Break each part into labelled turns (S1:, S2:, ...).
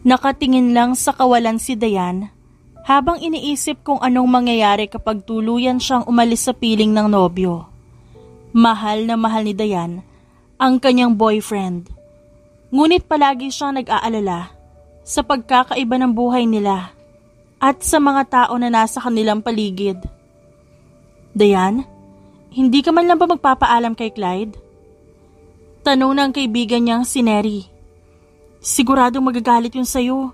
S1: Nakatingin lang sa kawalan si Dayan habang iniisip kung anong mangyayari kapag tuluyan siyang umalis sa piling ng nobyo. Mahal na mahal ni Dayan ang kanyang boyfriend. Ngunit palagi siyang nag-aalala sa pagkakaiba ng buhay nila at sa mga tao na nasa kanilang paligid. Dayan, hindi ka man lang ba magpapaalam kay Clyde? Tanong ng kaibigan niyang si Neri. Siguradong magagalit yun sa'yo.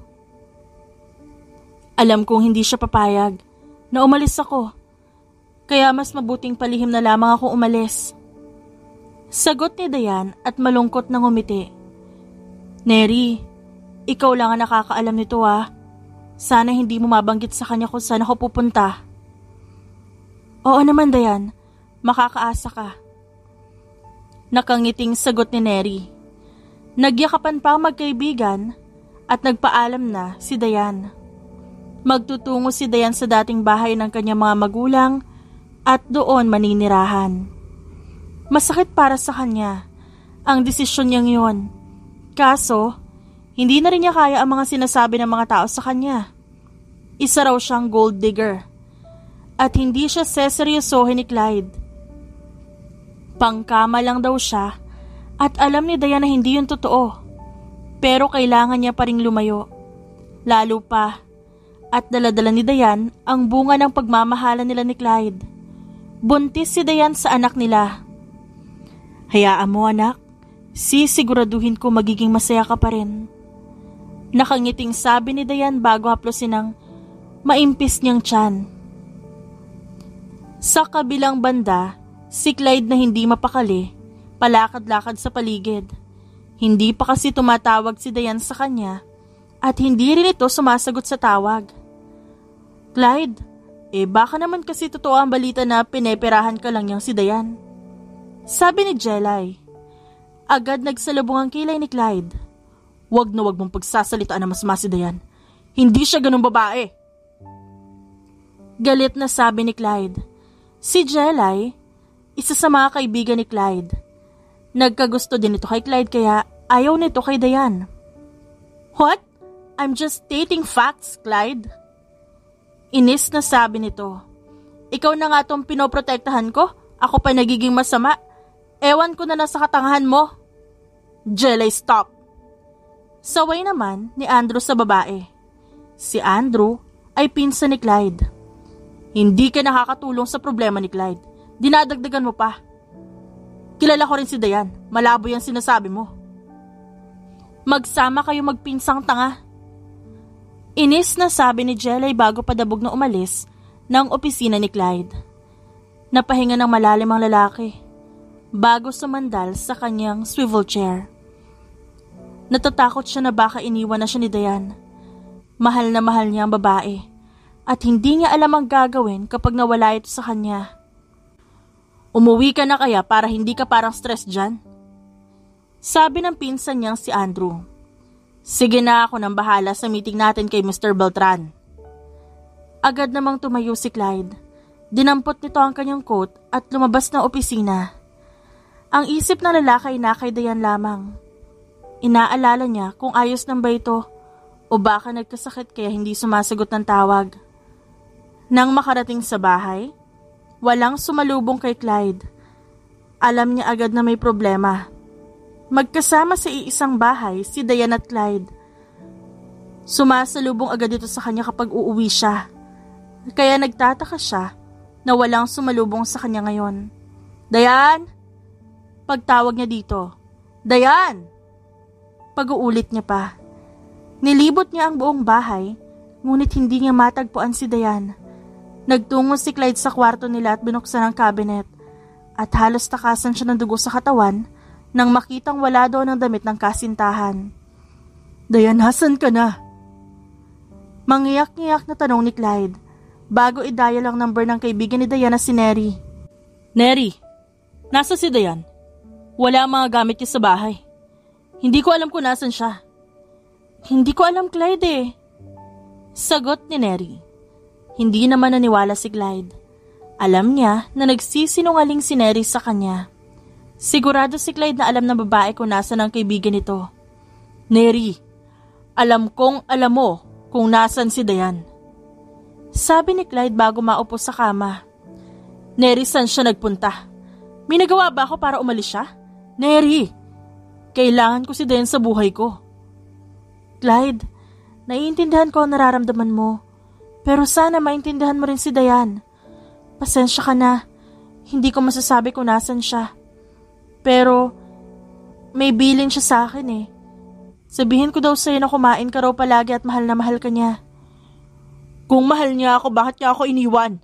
S1: Alam kong hindi siya papayag na umalis ako, kaya mas mabuting palihim na lamang ako umalis. Sagot ni Dayan at malungkot na ngumiti. Neri, ikaw lang ang nakakaalam nito ah. Sana hindi mo mabanggit sa kanya kung saan ako pupunta. Oo naman Dayan, makakaasa ka. Nakangiting sagot ni Neri. Nagyakapan pa ang magkaibigan at nagpaalam na si Dayan. Magtutungo si Dayan sa dating bahay ng kanyang mga magulang at doon maninirahan. Masakit para sa kanya ang desisyon niyang yun. Kaso, hindi na rin niya kaya ang mga sinasabi ng mga tao sa kanya. Isa raw siyang gold digger at hindi siya seseryosohin ni Clyde. Pangkama lang daw siya at alam ni Dayan na hindi yun totoo. Pero kailangan niya pa ring lumayo. Lalo pa at daladala ni Dayan ang bunga ng pagmamahalan nila ni Clyde. Buntis si Dayan sa anak nila. Hayaan mo anak, sisiguraduhin ko magiging masaya ka pa rin. Nakangiting sabi ni Dayan bago haplosin ang maimpis niyang tiyan. Sa kabilang banda, si Clyde na hindi mapakali, palakad-lakad sa paligid. Hindi pa kasi tumatawag si Dayan sa kanya at hindi rin ito sumasagot sa tawag. Clyde, baka naman kasi totoo ang balita na pineperahan ka lang niyang si Dayan. Sabi ni Jelay. Agad nagsalubong ang kilay ni Clyde. Wag na wag mong pagsasalitaan na masama si Dayan. Hindi siya ganung babae. Galit na sabi ni Clyde. Si Jelay, isa sa mga kaibigan ni Clyde. Nagkagusto din ito kay Clyde kaya ayaw nito kay Dayan. What? I'm just stating facts, Clyde. Inis na sabi nito. Ikaw na nga tong pinoprotektahan ko, ako pa nagiging masama. Ewan ko na nasa katangahan mo. Jelay, stop. Saway naman ni Andrew sa babae. Si Andrew ay pinsan ni Clyde. Hindi ka nakakatulong sa problema ni Clyde. Dinadagdagan mo pa. Kilala ko rin si Dayan. Malabo yung sinasabi mo. Magsama kayo magpinsang tanga. Inis na sabi ni Jelay bago padabog na umalis ng opisina ni Clyde. Napahinga ng malalim ang lalaki bago sumandal sa kanyang swivel chair. Natatakot siya na baka iniwan na siya ni Dayan. Mahal na mahal niya ang babae at hindi niya alam ang gagawin kapag nawala ito sa kanya. Umuwi ka na kaya para hindi ka parang stress dyan? Sabi ng pinsan niyang si Andrew. Sige na, ako nang bahala sa meeting natin kay Mr. Beltran. Agad namang tumayo si Clyde. Dinampot nito ang kanyang coat at lumabas ng opisina. Ang isip ng lalaki ay nakay Dayan lamang. Inaalala niya kung ayos lang ba ito o baka nagkasakit kaya hindi sumasagot ng tawag. Nang makarating sa bahay, walang sumalubong kay Clyde. Alam niya agad na may problema. Magkasama sa iisang bahay si Dayan at Clyde. Sumasalubong agad ito sa kanya kapag uuwi siya. Kaya nagtataka siya na walang sumalubong sa kanya ngayon. Dayan! Pagtawag niya dito. Dayan! Pag-uulit niya pa. Nilibot niya ang buong bahay, ngunit hindi niya matagpuan si Dayan. Nagtungo si Clyde sa kwarto nila at binuksan ang cabinet. At halos takasan siya ng dugo sa katawan nang makitang wala doon ang damit ng kasintahan. Dayan, hasan ka na? Mangiyak-ngiyak na tanong ni Clyde bago i-dial ang number ng kaibigan ni Dayan na si Neri. Neri, nasa si Dayan? Wala ang mga gamit niya sa bahay. Hindi ko alam kung nasan siya. Hindi ko alam, Clyde eh. Sagot ni Neri. Hindi naman naniwala si Clyde. Alam niya na nagsisinungaling si Neri sa kanya. Sigurado si Clyde na alam ng babae kung nasan ang kaibigan nito. Neri, Alam kong alam mo kung nasan si Dayan. Sabi ni Clyde bago maupo sa kama. Neri, saan siya nagpunta? May nagawa ba ako para umalis siya? Neri, kailangan ko si Dayan sa buhay ko. Clyde, naiintindihan ko ang nararamdaman mo. Pero sana maintindihan mo rin si Dayan. Pasensya ka na. Hindi ko masasabi kung nasan siya. Pero may bilin siya sa akin eh. Sabihin ko daw sa'yo na kumain ka raw palagi at mahal na mahal ka niya. Kung mahal niya ako, bakit niya ako iniwan?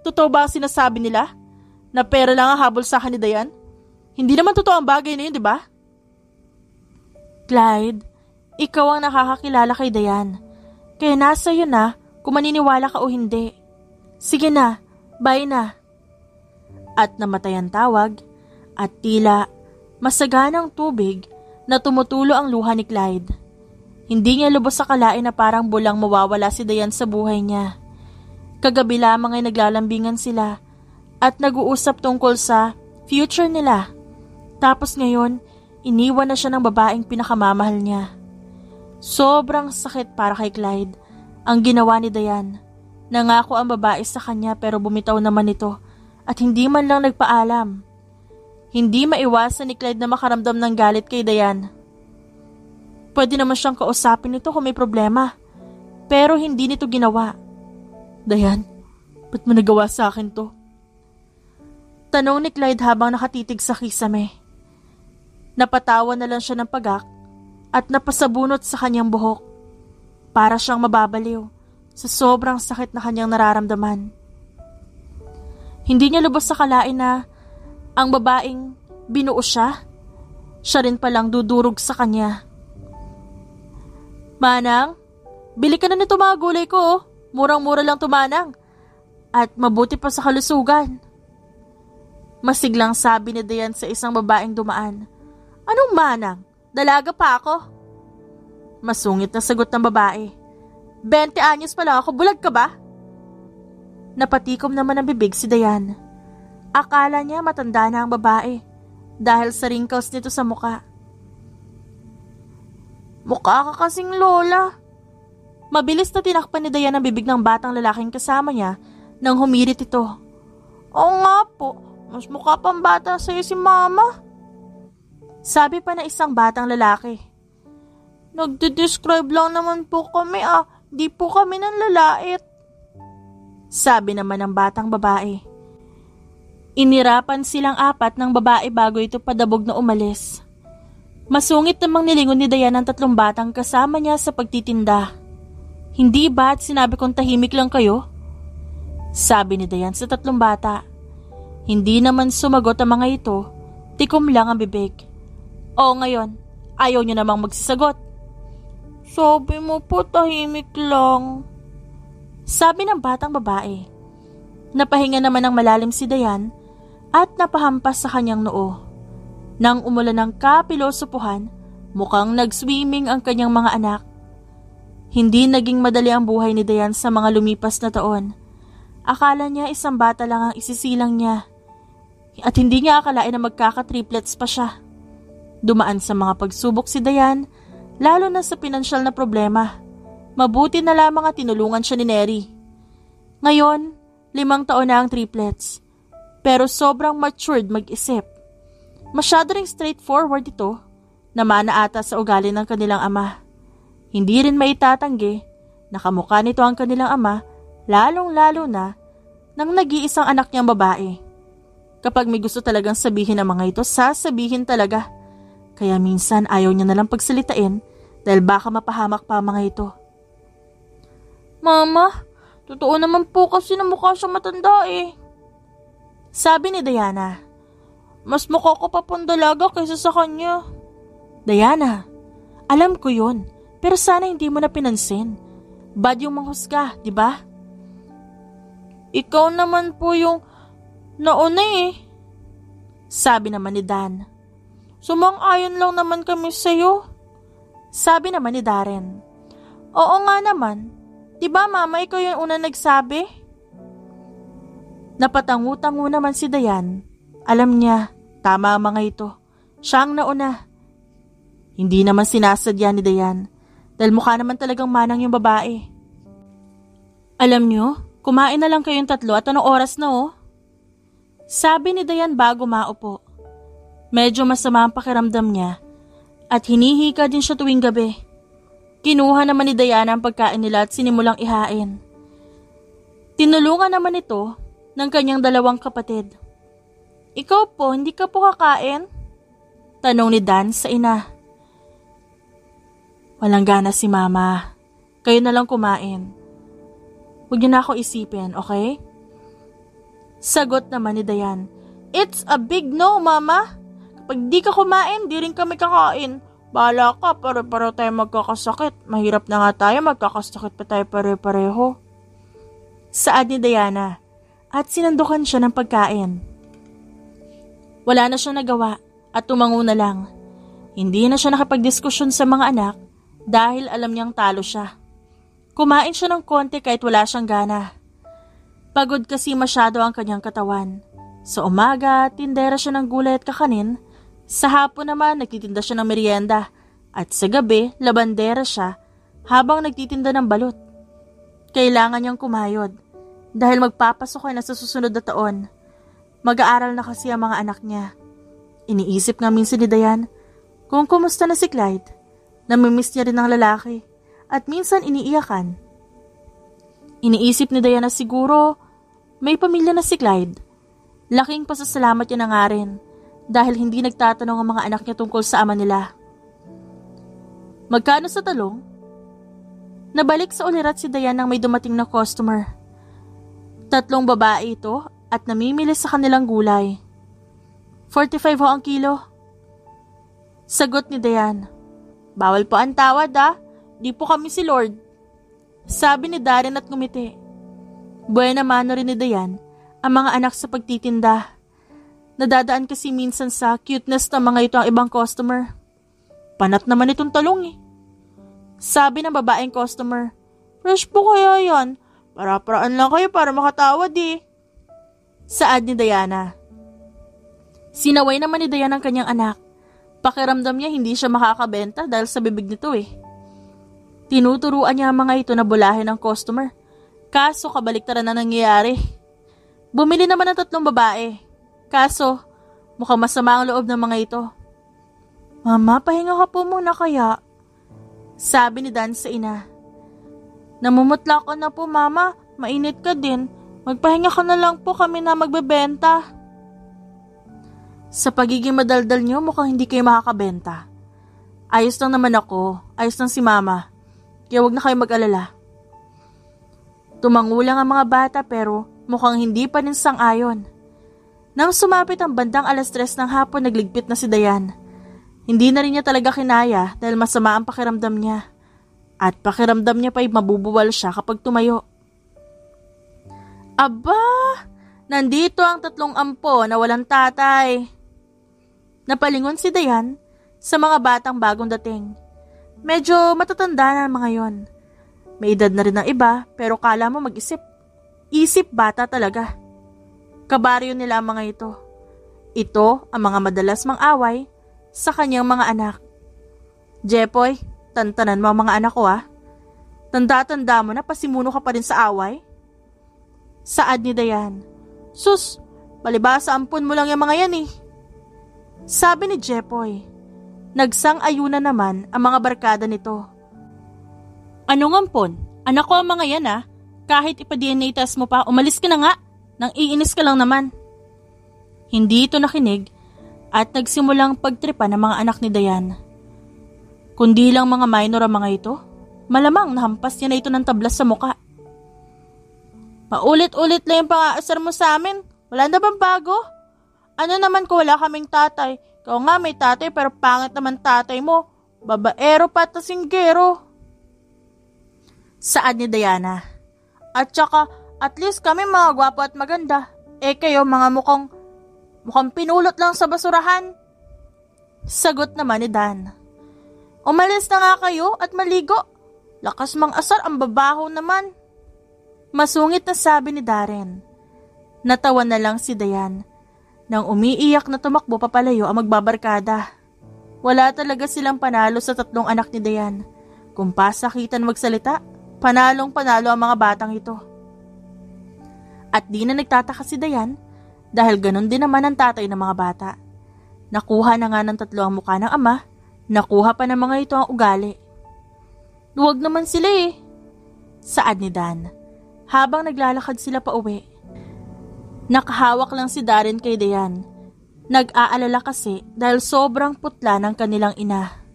S1: Totoo ba ang sinasabi nila? Na pera lang ang habol sa akin ni Dayan? Hindi naman totoo ang bagay na yun, di ba? Clyde, ikaw ang nakakakilala kay Dayan. Kaya nasa iyo na kung maniniwala ka o hindi. Sige na, bye na. At namatay ang tawag at tila masaganang tubig na tumutulo ang luha ni Clyde. Hindi niya lubos sa kalain na parang bulang mawawala si Dayan sa buhay niya. Kagabi lamang ay naglalambingan sila at nag-uusap tungkol sa future nila. Tapos ngayon, iniwan na siya ng babaeng pinakamamahal niya. Sobrang sakit para kay Clyde ang ginawa ni Dayan. Nangako ang babae sa kanya pero bumitaw naman ito at hindi man lang nagpaalam. Hindi maiwasan ni Clyde na makaramdam ng galit kay Dayan. Pwede naman siyang kausapin nito kung may problema. Pero hindi nito ginawa. Dayan, ba't mo nagawa sa akin to? Tanong ni Clyde habang nakatitig sa kisame. Napatawa na lang siya ng pagak at napasabunot sa kanyang buhok. Para siyang mababaliw sa sobrang sakit na kanyang nararamdaman. Hindi niya lubos sa kalain na ang babaeng binuo siya rin palang dudurog sa kanya. Manang, bili ka na nito mga gulay ko oh. Murang-mura lang tumanang. At mabuti pa sa kalusugan. Masiglang sabi ni Dayan sa isang babaeng dumaan. Anong manang? Dalaga pa ako? Masungit na sagot ng babae. 20 anyos pa lang ako, bulag ka ba? Napatikom naman ang bibig si Dayan. Akala niya matanda na ang babae dahil sa wrinkles nito sa muka. Mukha ka kasing lola. Mabilis na tinakpan ni Dayan ang bibig ng batang lalaking kasama niya nang humirit ito. Oo nga po, mas mukha pang bata sa'yo si mama. Sabi pa na isang batang lalaki. Nagde-describe lang naman po kami di po kami nanlalait. Sabi naman ng batang babae. Inirapan silang apat ng babae bago ito padabog na umalis. Masungit namang nilingon ni Dayan ang 3 batang kasama niya sa pagtitinda. Hindi ba at sinabi kong tahimik lang kayo? Sabi ni Dayan sa 3 bata. Hindi naman sumagot ang mga ito, tikom lang ang bibig. O ngayon, ayaw niyo namang magsisagot. Sabi mo po tahimik lang. Sabi ng batang babae. Napahinga naman ng malalim si Dayan at napahampas sa kanyang noo. Nang umulan ng kapilosopuhan, mukhang nag-swimming ang kanyang mga anak. Hindi naging madali ang buhay ni Dayan sa mga lumipas na taon. Akala niya isang bata lang ang isisilang niya. At hindi niya akalain na magkaka-triplets pa siya. Dumaan sa mga pagsubok si Dayan, lalo na sa pinansyal na problema. Mabuti na lamang at tinulungan siya ni Neri. Ngayon, 5 taon na ang triplets. Pero sobrang matured mag-isip. Masyado ring straightforward ito, namana ata sa ugali ng kanilang ama. Hindi rin maitatanggi na kamukha nito ang kanilang ama, lalong-lalo na nang nag-iisang anak niyang babae. Kapag may gusto talagang sabihin ng mga ito, sasabihin talaga. Kaya minsan ayaw niya nalang pagsalitain dahil baka mapahamak pa ang mga ito. Mama, totoo naman po kasi na mukha siyang matanda eh. Sabi ni Diana. Mas mukha ko pa pong dalaga kaysa sa kanya. Diana, alam ko yun. Pero sana hindi mo na pinansin. Bad yung manghusga, di ba? Ikaw naman po yung nauna eh. Sabi naman ni Dan. Sumang-ayon lang naman kami sa'yo. Sabi naman ni Darren. Oo nga naman. Di ba mama, ikaw yung una nagsabi? Napatangu-tangu naman si Dayan. Alam niya, tama ang mga ito. Siya ang nauna. Hindi naman sinasadya ni Dayan. Dahil mukha naman talagang manang yung babae. Alam nyo, kumain na lang kayong tatlo at anong oras na oh? Sabi ni Dayan bago maupo. Medyo masama ang pakiramdam niya at hinihika din siya tuwing gabi. Kinuha naman ni Diana ang pagkain nila at sinimulang ihain. Tinulungan naman ito ng kanyang dalawang kapatid. Ikaw po, hindi ka po kakain? Tanong ni Dan sa ina. Walang gana si Mama. Kayo na lang kumain. Huwag niyo na ako isipin, okay? Sagot naman ni Dayan. It's a big no, Mama. Kapag di ka kumain, di rin kami kakain. Bahala ka, pare-pareho tayo magkakasakit. Mahirap na nga tayo, magkakasakit pa tayo pare-pareho. Saad ni Diana at sinandukan siya ng pagkain. Wala na siyang nagawa at tumango na lang. Hindi na siya nakapagdiskusyon sa mga anak dahil alam niyang talo siya. Kumain siya ng konti kahit wala siyang gana. Pagod kasi masyado ang kanyang katawan. Sa umaga, tindera siya ng gulay at kakanin. Sa hapon naman, nagtitinda siya ng merienda. At sa gabi, labandera siya habang nagtitinda ng balot. Kailangan niyang kumayod dahil magpapasok na sa susunod na taon. Mag-aaral na kasi ang mga anak niya. Iniisip nga minsan ni Dayan kung kumusta na si Clyde. Namimiss niya rin ang lalaki at minsan iniiyakan. Iniisip ni Dayan na siguro may pamilya na si Clyde. Laking pasasalamat niya na nga rin dahil hindi nagtatanong ang mga anak niya tungkol sa ama nila. Magkano sa talong? Nabalik sa ulirat si Dayan nang may dumating na customer. 3 babae ito at namimili sa kanilang gulay. 45 ho ang kilo. Sagot ni Dayan. Bawal po ang tawad di po kami si Lord. Sabi ni Darren at ngumiti. Buena mano rin ni Dayan ang mga anak sa pagtitinda. Nadadaan kasi minsan sa cuteness ng mga ito ang ibang customer. Panat naman itong talong Sabi ng babaeng customer, fresh po kaya yan? Para-paraan lang kayo para makatawad Saad ni Diana. Sinaway naman ni Diana ang kanyang anak. Pakiramdam niya hindi siya makakabenta dahil sa bibig nito Tinuturuan niya ang mga ito na bulahin ng customer. Kaso kabaliktaran na nangyayari. Bumili naman ng 3 babae. Kaso, mukhang masama ang loob ng mga ito. Mama, pahinga ka po muna kaya? Sabi ni Dan sa ina. Namumutla ka na po, Mama. Mainit ka din. Magpahinga ka na lang po, kami na magbebenta. Sa pagiging madaldal niyo, mukhang hindi kayo makakabenta. Ayos lang naman ako. Ayos lang si Mama. Kaya huwag na kayo mag-alala. Tumangulang ang mga bata pero mukhang hindi pa rin sang-ayon. Nang sumapit ang bandang 3:00 ng hapon, nagligpit na si Dayan. Hindi na rin niya talaga kinaya dahil masama ang pakiramdam niya. At pakiramdam niya pa'y mabubuwal siya kapag tumayo. Aba! Nandito ang 3 ampo na walang tatay. Napalingon si Dayan sa mga batang bagong dating. Medyo matatanda na mga yon. May edad na rin ng iba pero kala mo mag-isip. Isip bata talaga. Kabaryo nila ang mga ito. Ito ang mga madalas mang-away sa kanyang mga anak. Jepoy, tantanan mo ang mga anak ko Tanda-tanda mo na pasimuno ka pa rin sa away? Saad ni Dayan. Sus, palibasa ampun mo lang yung mga yan Sabi ni Jepoy. Nagsang-ayunan naman ang mga barkada nito. Anong ampon? Anak ko ang mga yan Kahit ipa-DNA test mo pa, umalis ka na nga. Nang iinis ka lang naman. Hindi ito nakinig at nagsimulang pagtripa ng mga anak ni Dayan. Kundi lang mga minor ang mga ito, malamang nahampas niya na ito ng tablas sa muka. Paulit-ulit lang yung pang-aasar mo sa amin. Wala na bang bago? Ano naman ko wala kaming tatay? Ikaw nga may tatay pero pangit naman tatay mo. Babaero pa at singgero. Saad ni Diana. At saka, at least kami mga gwapo at maganda. Kayo mga mukhang pinulot lang sa basurahan. Sagot naman ni Dan. Umalis na nga kayo at maligo. Lakas mang asar ang babaho naman. Masungit na sabi ni Darren. Natawa na lang si Dayan. Nang umiiyak na tumakbo papalayo ang magbabarkada. Wala talaga silang panalo sa 3 anak ni Dayan. Kung pasakitan magsalita, panalong-panalo ang mga batang ito. At di na nagtataka si Dayan dahil ganun din naman ang tatay ng mga bata. Nakuha na nga ng 3 ang mukha ng ama, nakuha pa ng mga ito ang ugali. Huwag naman sila saad ni Dan habang naglalakad sila pa uwi. Nakahawak lang si Darren kay Dayan. Nag-aalala kasi dahil sobrang putla ng kanilang ina.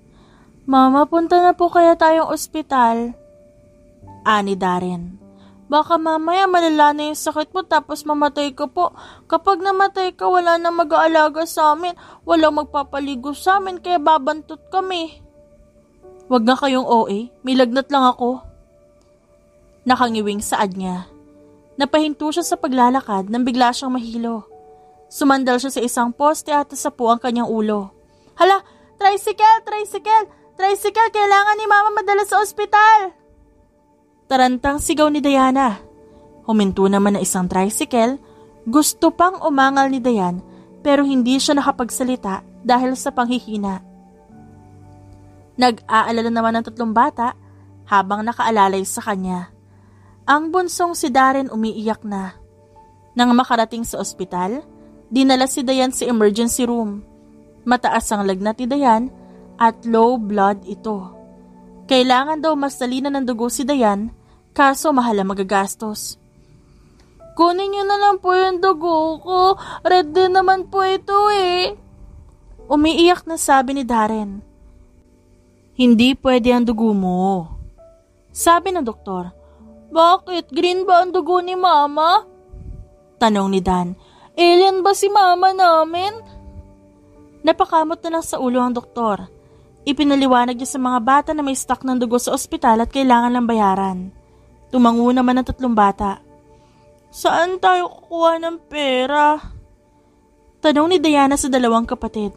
S1: Mama, punta na po kaya tayong ospital? Ani Darren. Baka mamaya malala na yung sakit mo tapos mamatay ka po. Kapag namatay ka, wala na mag-aalaga sa amin. Walang magpapaligo sa amin kaya babantot kami. Wag na kayong OA, may lagnat lang ako. Nakangiwing saad niya. Napahinto siya sa paglalakad nang bigla siyang mahilo. Sumandal siya sa isang poste at nasapu ang kanyang ulo. Hala, tricycle, tricycle, tricycle, kailangan ni Mama madala sa ospital. Tarantang sigaw ni Diana. Huminto naman na isang tricycle. Gusto pang umangal ni Dayan pero hindi siya nakapagsalita dahil sa panghihina. Nag-aalala naman ng 3 bata habang nakaalalay sa kanya. Ang bunsong si Darren umiiyak na. Nang makarating sa ospital, dinala si Dayan sa emergency room. Mataas ang lagnat ni Dayan at low blood ito. Kailangan daw masalina ng dugo si Dayan, kaso mahal ang magagastos. Kunin niyo na lang po yung dugo ko. Red din naman po ito Umiiyak na sabi ni Darren. Hindi pwede ang dugo mo. Sabi ng doktor. Bakit? Green ba ang dugo ni Mama? Tanong ni Dan. Alien ba si Mama namin? Napakamot na lang sa ulo ang doktor. Ipinaliwanag niya sa mga bata na may stock ng dugo sa ospital at kailangan lang bayaran. Tumango naman ang 3 bata. Saan tayo kukuha ng pera? Tanong ni Diana sa 2 kapatid.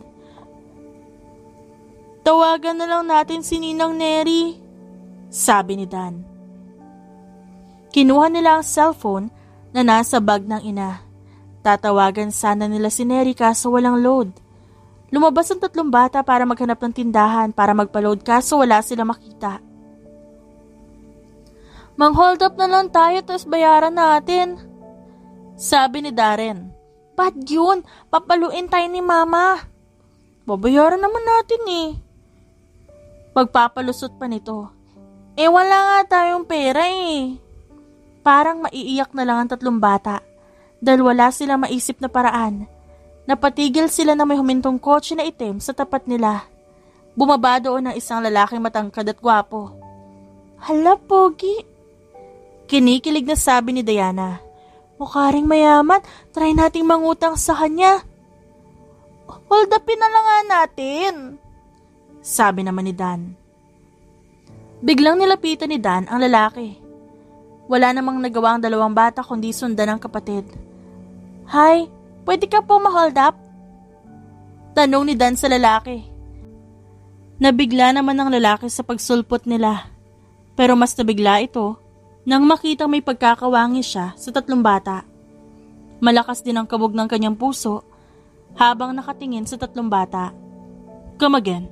S1: Tawagan na lang natin si Ninang Neri, sabi ni Dan. Kinuha nila ang cellphone na nasa bag ng ina. Tatawagan sana nila si Neri kaso walang load. Lumabas ang 3 bata para maghanap ng tindahan para magpa-load kaso wala sila makita. Mang-hold up na lang tayo tapos bayaran natin, sabi ni Darren. Bad yun, papaluin tayo ni Mama. Babayaran naman natin Pagpapalusot pa nito. Wala nga tayong pera Parang maiiyak na lang ang 3 bata dahil wala silang maisip na paraan. Napatigil sila na may humintong kotse na itim sa tapat nila. Bumaba doon ang isang lalaking matangkad at gwapo. Hala, pogi. Kinikilig na sabi ni Diana. Mukha ring mayaman, try nating mangutang sa kanya. Hold upin na lang nga natin, sabi naman ni Dan. Biglang nilapitan ni Dan ang lalaki. Wala namang nagawa ang 2 bata kundi sundan ang kapatid. Hi, pwede ka po ma-hold up? Tanong ni Dan sa lalaki. Nabigla naman ang lalaki sa pagsulpot nila. Pero mas nabigla ito nang makitang may pagkakawangi siya sa 3 bata. Malakas din ang kabog ng kanyang puso habang nakatingin sa 3 bata. Come again.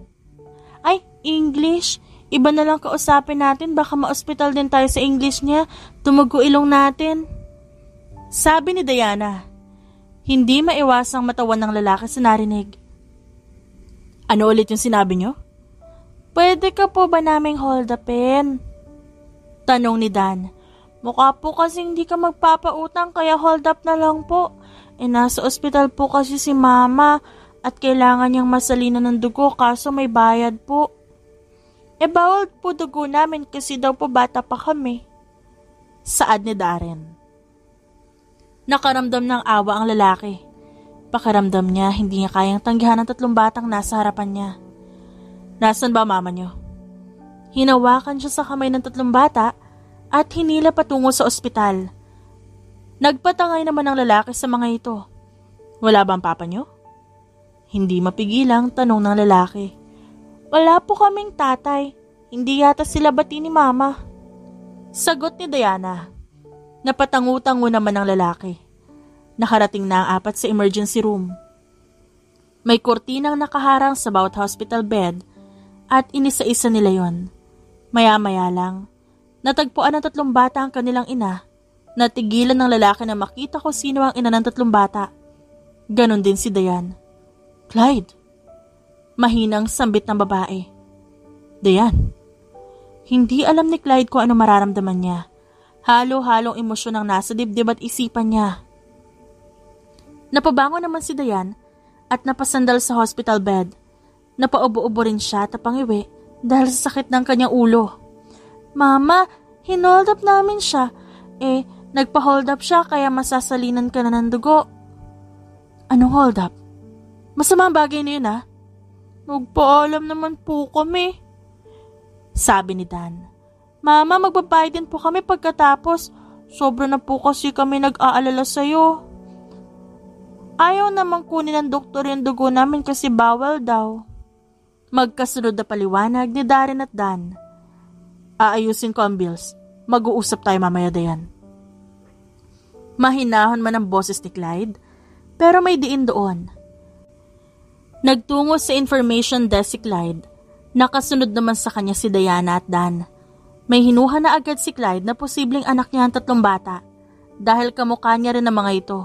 S1: Ay, English. Iba na lang kausapin natin, baka ma-hospital din tayo sa English niya. Tumugo ilong natin. Sabi ni Diana. Hindi maiwasang matawan ng lalaki sa narinig. Ano ulit yung sinabi niyo? Pwede ka po ba naming hold upin? Tanong ni Dan. Mukha po kasi hindi ka magpapautang kaya hold up na lang po. Nasa ospital po kasi si Mama at kailangan niyang masalina ng dugo kaso may bayad po. Bawal po dugo namin kasi daw po bata pa kami. Saad ni Darren. Nakaramdam ng awa ang lalaki. Pakiramdam niya hindi niya kayang tanggihan ang 3 batang nasa harapan niya. Nasaan ba mama niyo? Hinawakan siya sa kamay ng 3 bata at hinila patungo sa ospital. Nagpatangay naman ang lalaki sa mga ito. Wala ba ang papa niyo? Hindi mapigilang tanong ng lalaki. Wala po kaming tatay. Hindi yata sila bati ni Mama. Sagot ni Diana. Napatangu-tango naman ang lalaki. Nakarating na ang 4 sa emergency room. May kurtinang nakaharang sa bawat hospital bed at inisa-isa nila yon. Maya-maya lang, natagpuan ng 3 bata ang kanilang ina. Natigilan ng lalaki na makita ko sino ang ina ng 3 bata. Ganon din si Dayan. Clyde. Mahinang sambit ng babae. Dayan. Hindi alam ni Clyde kung ano mararamdaman niya. Halo-halong emosyon ang nasa dibdib at isipan niya. Napabango naman si Dayan at napasandal sa hospital bed. Napaubo-ubo rin siya at napangiwi dahil sa sakit ng kanyang ulo. Mama, hinold up namin siya. Nagpa-hold up siya kaya masasalinan ka na ng dugo. Anong hold up? Masama ang bagay na yun ah. Nagpaalam naman po kami. Sabi ni Dan. Mama, magbabayad din po kami pagkatapos. Sobra na po kasi kami nag-aalala sa'yo. Ayaw naman kunin ng doktor yung dugo namin kasi bawal daw. Magkasunod na paliwanag ni Darren at Dan. Aayusin ko ang bills. Mag-uusap tayo mamaya, Dayan. Mahinahon man ang boses ni Clyde, pero may diin doon. Nagtungo sa information desk si Clyde. Nakasunod naman sa kanya si Diana at Dan. May hinuha na agad si Clyde na posibleng anak niya ang 3 bata dahil kamukha niya rin ang mga ito.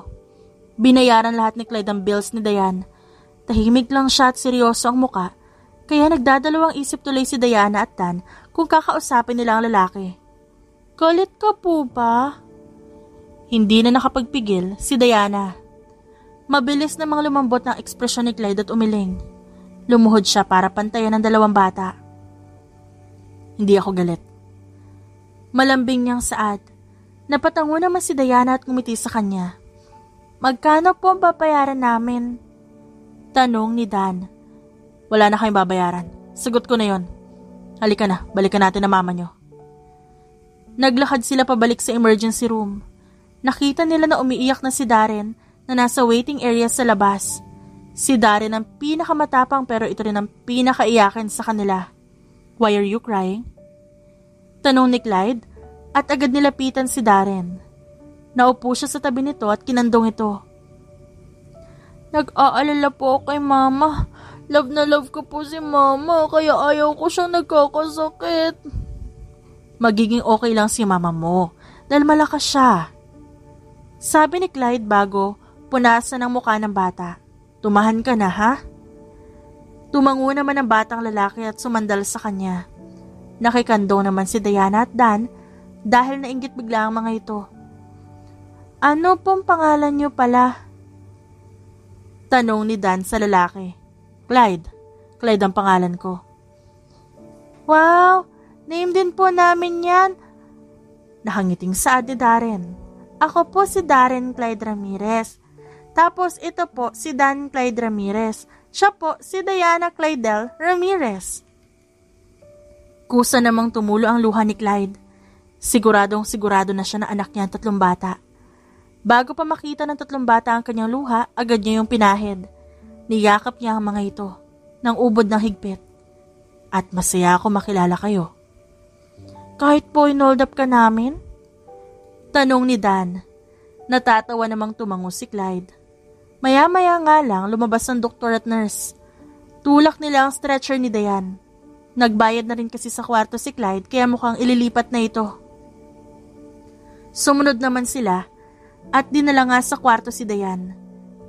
S1: Binayaran lahat ni Clyde ang bills ni Dayan. Tahimik lang siya at seryoso ang muka, kaya nagdadalawang isip tuloy si Diana at Dan kung kakausapin nila ang lalaki. Galit ka po ba? Hindi na nakapagpigil si Diana. Mabilis namang lumambot ng ekspresyon ni Clyde at umiling. Lumuhod siya para pantayan ang 2 bata. Hindi ako galit. Malambing niyang saad. Napatango naman si Diana at ngumiti sa kanya. Magkano po ang babayaran namin? Tanong ni Dan. Wala na kayong babayaran. Sagot ko na yon. Halika na, balikan natin ang mama niyo. Naglakad sila pabalik sa emergency room. Nakita nila na umiiyak na si Darren na nasa waiting area sa labas. Si Darren ang pinakamatapang pero ito rin ang pinakaiyakin sa kanila. Why are you crying? Tanong ni Clyde at agad nilapitan si Darren. Naupo siya sa tabi nito at kinandong ito. Nag-aalala po kay mama. Love na love ko po si mama kaya ayaw ko siyang nagkakasakit. Magiging okay lang si mama mo dahil malakas siya. Sabi ni Clyde bago punasan ang mukha ng bata. Tumahan ka na ha? Tumango naman ang batang lalaki at sumandal sa kanya. Nakikandong naman si Diana at Dan dahil nainggit bigla ang mga ito. Ano pong pangalan niyo pala? Tanong ni Dan sa lalaki. Clyde. Clyde ang pangalan ko. Wow! Name din po namin yan. Nakangiting saad ni Darren. Ako po si Darren Clyde Ramirez. Tapos ito po si Dan Clyde Ramirez. Siya po si Diana Clydell Ramirez. Kusa namang tumulo ang luha ni Clyde. Siguradong sigurado na siya na anak niya ang 3 bata. Bago pa makita ng 3 bata ang kanyang luha, agad niya yung pinahid. Niyakap niya ang mga ito ng ubod ng higpit. At masaya ako makilala kayo. Kahit po inold up ka namin? Tanong ni Dan. Natatawa namang tumango si Clyde. Maya-maya nga lang lumabas ang doktor at nurse. Tulak nila ang stretcher ni Dayan. Nagbayad na rin kasi sa kwarto si Clyde kaya mukhang ililipat na ito. Sumunod naman sila at dinala nga sa kwarto si Dayan.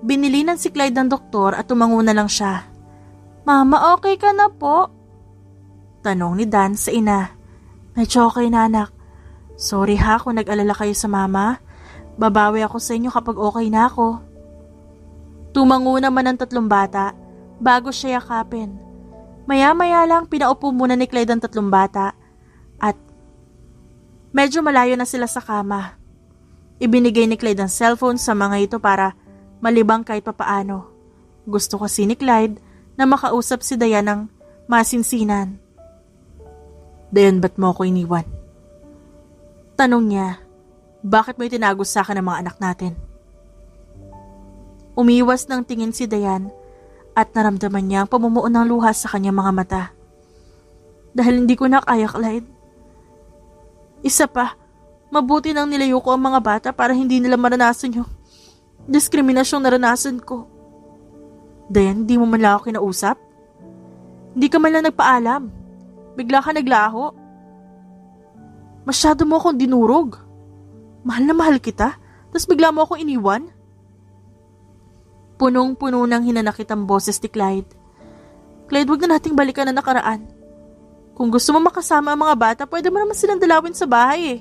S1: Binilinan si Clyde ng doktor at tumango na lang siya. Mama, okay ka na po? Tanong ni Dan sa ina. Medyo okay na anak. Sorry ha kung nag-alala kayo sa mama. Babawi ako sa inyo kapag okay na ako. Tumango naman ang 3 bata bago siya yakapin. Maya-maya lang pinaupo muna ni Clyde ang 3 bata at medyo malayo na sila sa kama. Ibinigay ni Clyde ang cellphone sa mga ito para malibang kahit papaano. Gusto kasi ni Clyde na makausap si Dayan ng masinsinan. Dayan, ba't mo ako iniwan? Tanong niya, bakit mo itinago sa akin ang mga anak natin? Umiwas ng tingin si Dayan at naramdaman niya ang pamumuo ng luha sa kanyang mga mata. Dahil hindi ko na kaya, Clyde. Isa pa, mabuti nang nilayo ko ang mga bata para hindi nila maranasan yung diskriminasyong naranasan ko. Dayan, di mo man lang ako kinausap? Hindi ka man lang nagpaalam. Bigla ka naglaho. Masyado mo akong dinurog. Mahal na mahal kita, tapos bigla mo akong iniwan? Punong-puno ng hinanakit ang boses ni Clyde. Clyde, wag na nating balikan ang nakaraan. Kung gusto mo makasama ang mga bata, pwede mo naman silang dalawin sa bahay eh.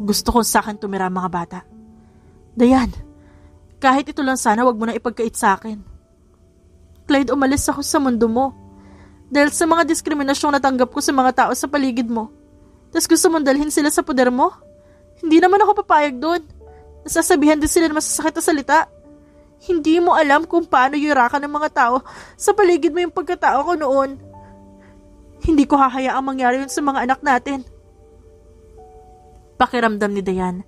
S1: Gusto kong sa akin tumira ang mga bata. Dayan, kahit ito lang sana, wag mo na ipagkait sa akin. Clyde, umalis ako sa mundo mo. Dahil sa mga diskriminasyong natanggap ko sa mga tao sa paligid mo. Tapos gusto mong dalhin sila sa poder mo? Hindi naman ako papayag doon. Nasasabihan din sila ng masasakit na salita. Hindi mo alam kung paano yurakan ng mga tao sa paligid mo yung pagkatao ko noon. Hindi ko hahayaang mangyari yun sa mga anak natin. Pakiramdam ni Dayan.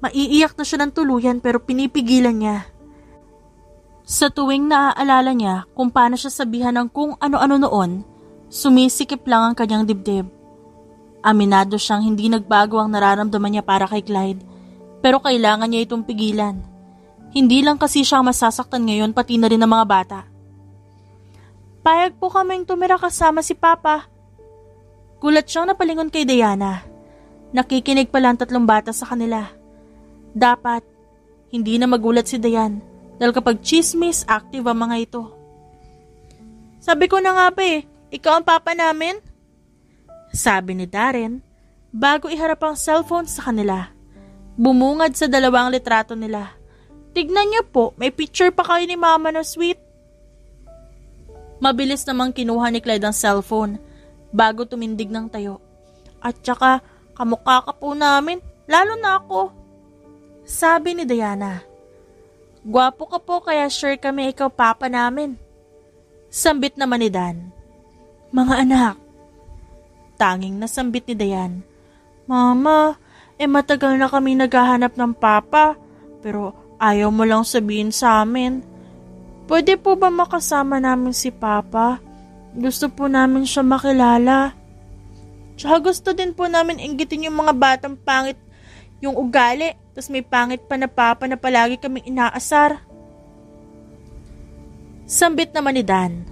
S1: Maiiyak na siya ng tuluyan pero pinipigilan niya. Sa tuwing naaalala niya kung paano siya sabihan ng kung ano-ano noon, sumisikip lang ang kanyang dibdib. Aminado siyang hindi nagbago ang nararamdaman niya para kay Clyde, pero kailangan niya itong pigilan. Hindi lang kasi siya masasaktan ngayon pati na rin ang mga bata. Payag po kaming tumira kasama si Papa. Gulat siyang napalingon kay Diana. Nakikinig pala ang 3 bata sa kanila. Dapat, hindi na magulat si Dayan dahil kapag chismis, active ang mga ito. Sabi ko na nga ba ikaw ang papa namin? Sabi ni Darren bago iharap ang cellphone sa kanila. Bumungad sa 2 litrato nila. Tignan niyo po, may picture pa kayo ni Mama na sweet. Mabilis namang kinuha ni Clyde ang cellphone bago tumindig ng tayo. At saka, kamukha ka po namin, lalo na ako. Sabi ni Diana. Gwapo ka po kaya sure kami ikaw papa namin. Sambit naman ni Dan. Mga anak. Tanging nasambit ni Dayan. Mama, matagal na kami naghahanap ng papa, pero ayaw mo lang sabihin sa amin. Pwede po ba makasama namin si Papa? Gusto po namin siya makilala. Tsaka gusto din po namin inggitin yung mga batang pangit yung ugali, tas may pangit pa na papa na palagi kaming inaasar. Sambit naman ni Dan.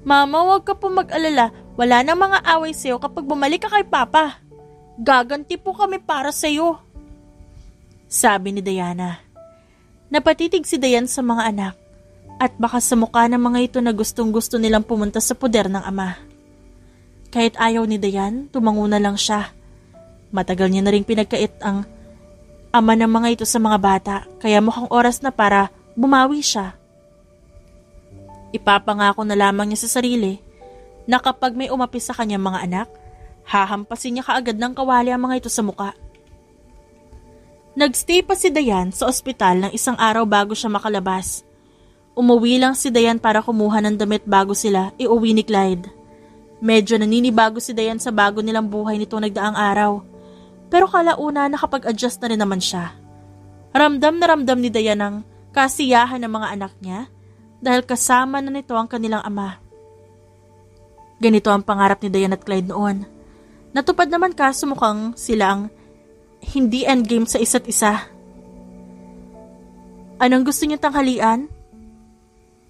S1: Mama, wag ka po mag-alala. Wala nang mga away sa'yo kapag bumalik ka kay Papa. Gaganti po kami para sa'yo. Sabi ni Diana. Napatitig si Dayan sa mga anak at baka sa mukha ng mga ito na gustong-gusto nilang pumunta sa poder ng ama. Kahit ayaw ni Dayan, tumango na lang siya. Matagal niya na rin pinagkait ang ama ng mga ito sa mga bata kaya mukhang oras na para bumawi siya. Ipapangako na lamang niya sa sarili na kapag may umapi sa kanyang mga anak, hahampasin niya kaagad ng kawali ang mga ito sa muka. Nagstay pa si Dayan sa ospital ng 1 araw bago siya makalabas. Umuwi lang si Dayan para kumuha ng damit bago sila iuwi ni Clyde. Medyo naninibago si Dayan sa bago nilang buhay nitong nagdaang araw. Pero kalauna nakapag-adjust na rin naman siya. Ramdam na ramdam ni Dayan ang kasiyahan ng mga anak niya dahil kasama na nito ang kanilang ama. Ganito ang pangarap ni Dayan at Clyde noon. Natupad naman kaso mukhang sila ang hindi endgame sa isa't isa. Anong gusto niyo tanghalian?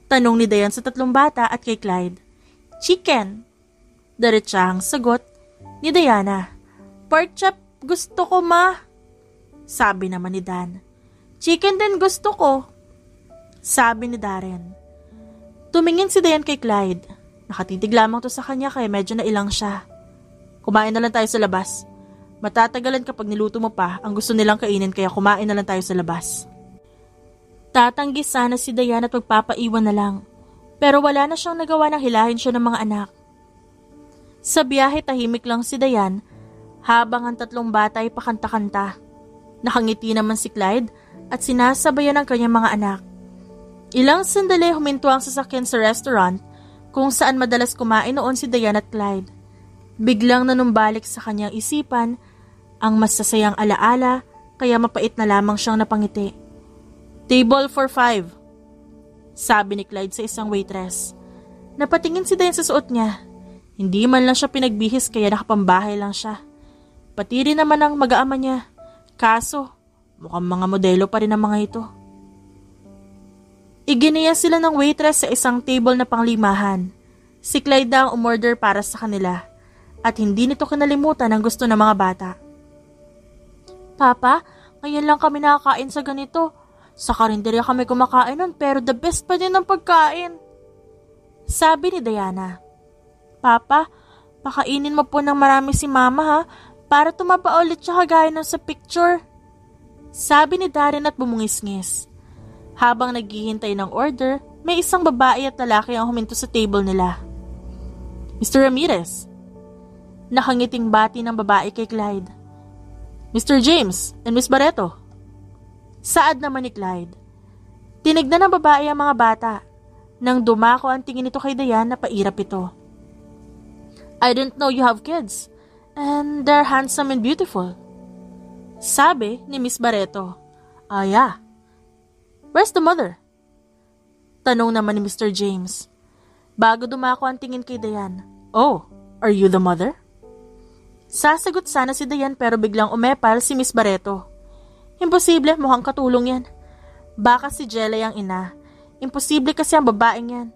S1: Tanong ni Dayan sa 3 bata at kay Clyde. Chicken. Diretsahang sagot ni Diana. Pork chop gusto ko ma. Sabi naman ni Dan. Chicken din gusto ko. Sabi ni Darren. Tumingin si Dayan kay Clyde. Nakatitig lamang to sa kanya kaya medyo nailang siya. Kumain na lang tayo sa labas. Matatagalan kapag niluto mo pa ang gusto nilang kainin kaya kumain na lang tayo sa labas. Tatanggi sana si Dayan at magpapaiwan na lang. Pero wala na siyang nagawa nang hilahin siya ng mga anak. Sa biyahe tahimik lang si Dayan habang ang 3 bata ay pakanta-kanta. Nakangiti naman si Clyde at sinasabayan ang kanyang mga anak. Ilang sandali huminto ang sasakyan sa restaurant kung saan madalas kumain noon si Dayan at Clyde. Biglang nanumbalik sa kanyang isipan ang masasayang alaala kaya mapait na lamang siyang napangiti. Table for 5, sabi ni Clyde sa isang waitress. Napatingin si Dayan sa suot niya. Hindi man lang siya pinagbihis kaya nakapambahay lang siya. Pati rin naman ang mag-aama niya. Kaso, mukhang mga modelo pa rin ang mga ito. Iginiya sila ng waitress sa isang table na panglimahan. Si Clyde ang umorder para sa kanila. at hindi nito kinalimutan ang gusto ng mga bata. Papa, ngayon lang kami nakakain sa ganito. Sa karinderya kami kumakain nun pero the best pa din ang pagkain. Sabi ni Diana. Papa, pakainin mo po ng marami si Mama ha, para tumaba ulit siya kagaya nun sa picture. Sabi ni Darren at bumungis-ngis. Habang naghihintay ng order, may isang babae at lalaki ang huminto sa table nila. Mr. Ramirez. Nakangiting bati ng babae kay Clyde. Mr. James and Miss Barreto. Saad naman ni Clyde. Tinignan ng babae ang mga bata. Nang dumako ang tingin nito kay Diane, pairap ito. I didn't know you have kids. And they're handsome and beautiful. Sabi ni Miss Barreto. Yeah. Where's the mother? Tanong naman ni Mr. James. Bago dumako ang tingin kay Diane. Oh, are you the mother? Sasagot sana si Diane pero biglang umepal si Miss Barreto. Imposible, mukhang katulong yan. Baka si Jelay ang ina. Imposible kasi ang babaeng yan.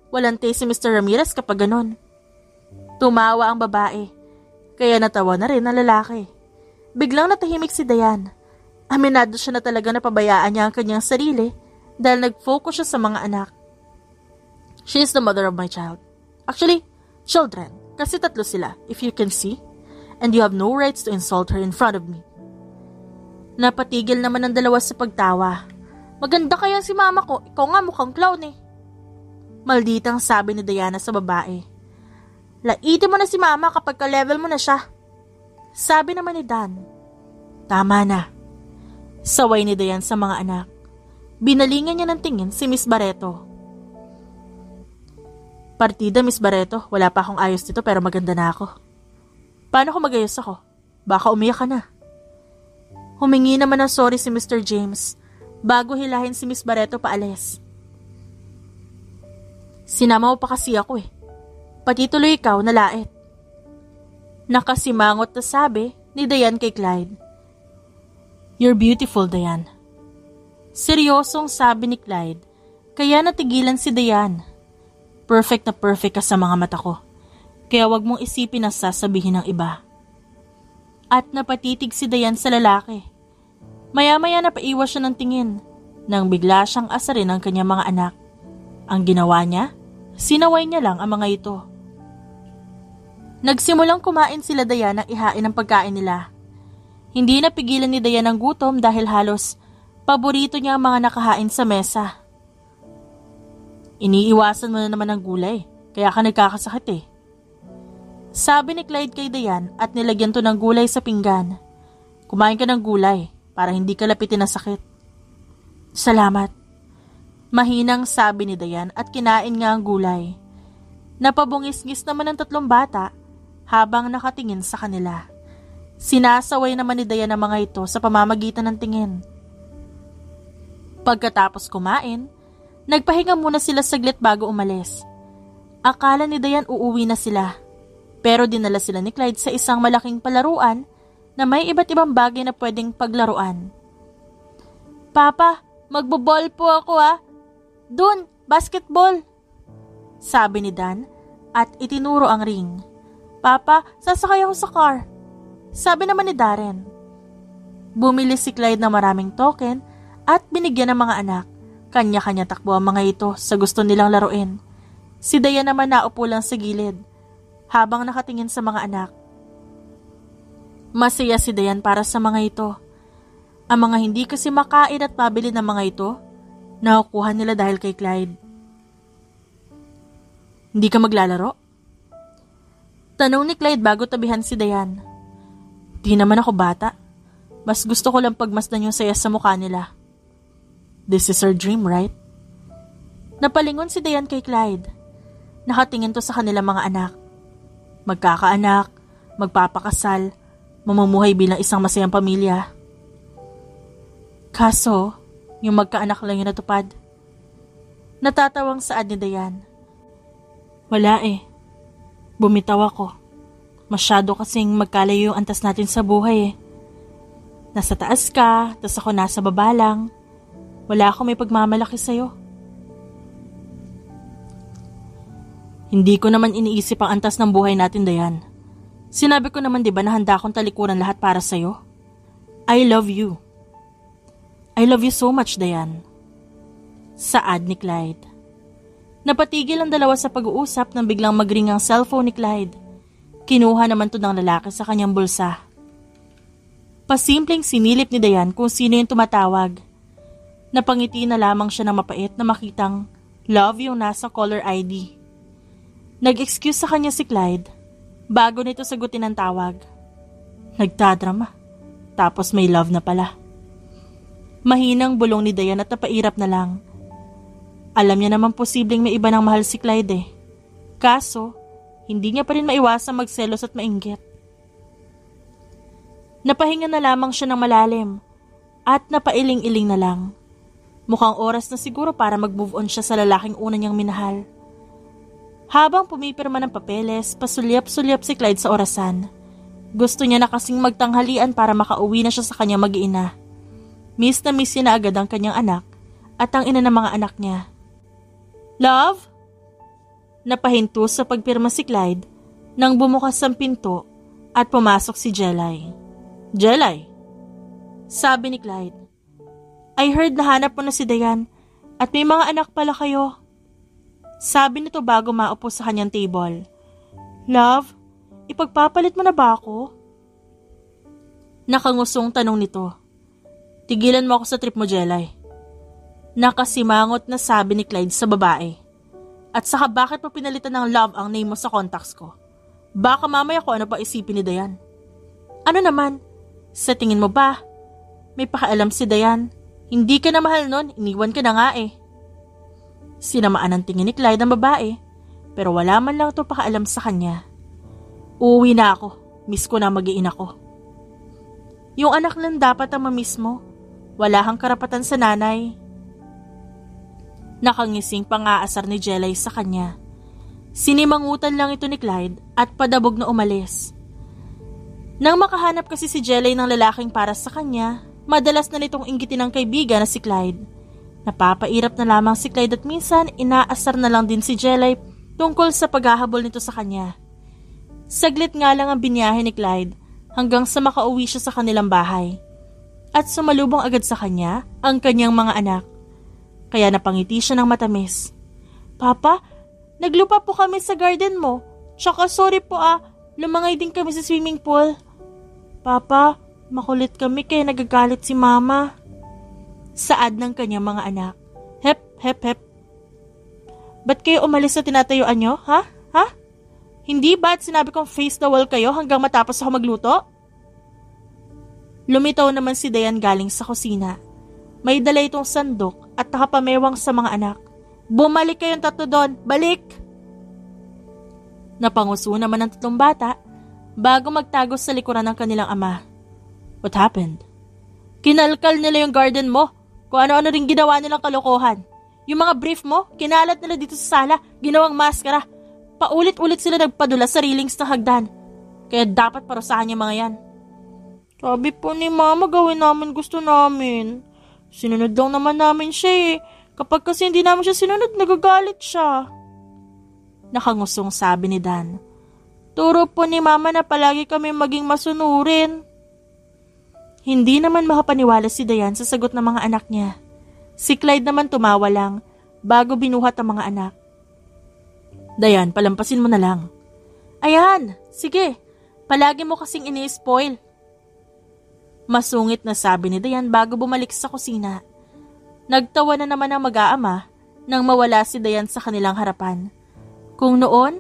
S1: Walang taste si Mr. Ramirez kapag ganon. Tumawa ang babae. Kaya natawa na rin ang lalaki. Biglang natahimik si Diane. Aminado siya na talaga napabayaan niya ang kanyang sarili dahil nag-focus siya sa mga anak. She is the mother of my child. Actually, children. Kasi 3 sila, if you can see. And you have no rights to insult her in front of me. Napatigil naman ang dalawa sa pagtawa. Maganda kaya si mama ko, ikaw nga mukhang clown eh. Malditang sabi ni Diana sa babae. Laitin mo na si mama kapag ka-level mo na siya. Sabi naman ni Dan. Tama na. Saway ni Diane sa mga anak. Binalingan niya ng tingin si Miss Barreto. Partida, Miss Barreto, wala pa akong ayos dito pero maganda na ako. Paano kung magayos ako? Baka umiyak ka na. Humingi naman ng sorry si Mr. James bago hilahin si Miss Barreto paalis. Sinama mo pa kasi ako eh. Pati tuloy ikaw nalait. Nakasimangot na sabi ni Diane kay Clyde. You're beautiful, Diane. Seryosong sabi ni Clyde, kaya natigilan si Diane. Perfect na perfect ka sa mga mata ko, kaya wag mong isipin ang sasabihin ng iba. At napatitig si Diane sa lalaki. Maya-maya napaiwas siya ng tingin, nang bigla siyang asarin ang kanyang mga anak. Ang ginawa niya, sinaway niya lang ang mga ito. Nagsimulang kumain sila Diane ng ihain ang pagkain nila. Hindi napigilan ni Diane ang gutom dahil halos paborito niya ang mga nakahain sa mesa. Iniiwasan mo na naman ang gulay, kaya ka nagkakasakit eh. Sabi ni Clyde kay Diane at nilagyan to ng gulay sa pinggan. Kumain ka ng gulay para hindi ka lapitin ng sakit. Salamat. Mahinang sabi ni Diane at kinain nga ang gulay. Napabungis-ngis naman ng 3 bata habang nakatingin sa kanila. Sinasaway naman ni Diane ang mga ito sa pamamagitan ng tingin. Pagkatapos kumain, nagpahinga muna sila saglit bago umalis. Akala ni Diane uuwi na sila. Pero dinala sila ni Clyde sa isang malaking palaruan na may iba't ibang bagay na pwedeng paglaruan. Papa, magboball po ako ah. Dun, basketball. Sabi ni Dan at itinuro ang ring. Papa, sasakay ako sa car. Sabi naman ni Darren. Bumili si Clyde ng maraming token at binigyan ng mga anak. Kanya-kanya takbo ang mga ito sa gusto nilang laruin. Si Diane naman naupo lang sa gilid habang nakatingin sa mga anak. Masaya si Diane para sa mga ito. Ang mga hindi kasi makain at mabili ng mga ito, nakukuha nila dahil kay Clyde. Hindi ka maglalaro? Tanong ni Clyde bago tabihan si Diane. Di naman ako bata. Mas gusto ko lang pagmasdan yung saya sa mukha nila. This is our dream, right? Napalingon si Diane kay Clyde. Nakatingin to sa kanilang mga anak. Magkakaanak, magpapakasal, mamumuhay bilang isang masayang pamilya. Kaso, yung magkaanak lang yung natupad. Natatawang saad ni Diane. Wala eh. Bumitaw ako. Masyado kasing magkalayo yung antas natin sa buhay eh. Nasa taas ka, tas ako nasa baba lang. Wala akong may pagmamalaki sa'yo. Hindi ko naman iniisip ang antas ng buhay natin, Diane. Sinabi ko naman 'di ba na handa akong talikuran lahat para sa'yo? I love you. I love you so much, Dayan. Saad ni Clyde. Napatigil ang dalawa sa pag-uusap nang biglang magring ang cellphone ni Clyde. Kinuha naman to ng lalaki sa kanyang bulsa. Pasimpleng sinilip ni Dayan kung sino yung tumatawag. Napangiti na lamang siya ng mapait na makitang love yung nasa caller ID. Nag-excuse sa kanya si Clyde bago nito sagutin ang tawag. Nagtadrama. Tapos may love na pala. Mahinang bulong ni Dayan at napairap na lang. Alam niya naman posibleng may iba ng mahal si Clyde eh. Kaso, hindi niya pa rin maiwasang magselos at mainggit. Napahinga na lamang siya ng malalim at napailing-iling na lang. Mukhang oras na siguro para mag-move on siya sa lalaking una niyang minahal. Habang pumipirma ng papeles, pasulyap-sulyap si Clyde sa orasan. Gusto niya na kasing magtanghalian para makauwi na siya sa kanyang mag-iina. Miss na miss niya na agad ang kanyang anak at ang ina ng mga anak niya. Love? Napahinto sa pagpirma si Clyde nang bumukas ang pinto at pumasok si Jelay. Jelay? Sabi ni Clyde. I heard na hanap mo na si Dayan at may mga anak pala kayo. Sabi nito bago maupo sa kanyang table. Love, ipagpapalit mo na ba ako? Nakangusong tanong nito. Tigilan mo ako sa trip mo, Jelay. Nakasimangot na sabi ni Clyde sa babae. At saka bakit mo pinalitan ng love ang name mo sa contacts ko? Baka mamaya ko ano pa isipin ni Dayan. Ano naman? Sa tingin mo ba? May pakialam si Dayan. Hindi ka na mahal nun, iniwan ka na nga eh. Sinamaan ang tingin ni Clyde ang babae, pero wala man lang ito pakialam sa kanya. Uuwi na ako, miss ko na mag-iina ko. Yung anak lang dapat ang mamiss mo. Wala kang karapatan sa nanay. Nakangising pang-aasar ni Jelay sa kanya. Sinimangutan lang ito ni Clyde at padabog na umalis. Nang makahanap kasi si Jelay ng lalaking para sa kanya, madalas na nitong inggitin ng kaibigan na si Clyde. Napapairap na lamang si Clyde at minsan inaasar na lang din si Jelay tungkol sa paghahabol nito sa kanya. Saglit nga lang ang binyahe ni Clyde hanggang sa makauwi siya sa kanilang bahay. At sumalubong agad sa kanya ang kanyang mga anak. Kaya napangiti siya ng matamis. Papa, naglupa po kami sa garden mo. Tsaka sorry po lumangay din kami sa swimming pool. Papa, makulit kami kaya nagagalit si Mama. Saad ng kanyang mga anak. Hep, hep, hep. Ba't kayo umalis sa tinatayuan nyo, ha? Ha? Hindi ba't sinabi kong face the wall kayo hanggang matapos ako magluto? Lumitaw naman si Dayan galing sa kusina. May dala itong sandok at nakapamewang sa mga anak. Bumalik kayong tatlo doon, balik! Napanguso naman ang tatlong bata bago magtago sa likuran ng kanilang ama. What happened? Kinalkal nila yung garden mo. Kung ano-ano rin ginawa nilang kalokohan. Yung mga brief mo, kinalat nila dito sa sala, ginawang maskara. Paulit-ulit sila nagpadula sa railings ng hagdan. Kaya dapat parusahan yung mga yan. Sabi po ni Mama, gawin namin gusto namin. Sinunod lang naman namin siya eh. Kapag kasi hindi namin siya sinunod, nagagalit siya. Nakangusong sabi ni Dan. Turo po ni Mama na palagi kami maging masunurin. Hindi naman makapaniwala si Dayan sa sagot ng mga anak niya. Si Clyde naman tumawa lang bago binuhat ang mga anak. Dayan, palampasin mo na lang. Ayan, sige. Palagi mo kasing ini-spoil. Masungit na sabi ni Dayan bago bumalik sa kusina. Nagtawa na naman ang mag-aama nang mawala si Dayan sa kanilang harapan. Kung noon,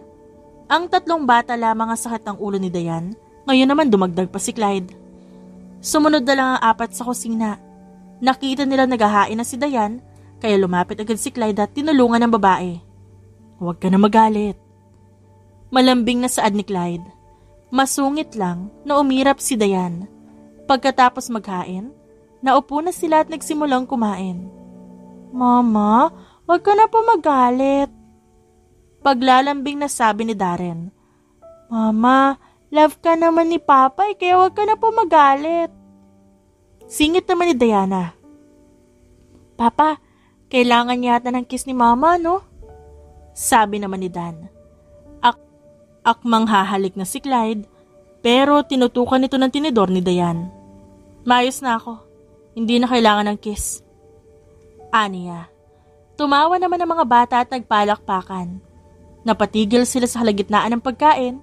S1: ang tatlong bata lamang ang sakit ng ulo ni Dayan, ngayon naman dumagdag pa si Clyde. Sumunod na lang ang apat sa kusina. Nakita nila naghahain na si Dayan, kaya lumapit agad si Clyde at tinulungan ng babae. Huwag ka na magalit. Malambing na saad ni Clyde. Masungit lang na umirap si Dayan. Pagkatapos maghain, naupo na sila at nagsimulang kumain. Mama, huwag ka na po magalit. Paglalambing na sabi ni Darren. Mama, love ka naman ni Papa kaya huwag ka na po magalit. Singit naman ni Diana. Papa, kailangan yata ng kiss ni Mama, no? Sabi naman ni Dan. Akmang hahalik na si Clyde Pero tinutukan nito ng tinidor ni Dayan. Maayos na ako. Hindi na kailangan ng kiss. Aniya. Tumawa naman ang mga bata at nagpalakpakan. Napatigil sila sa halagitnaan ng pagkain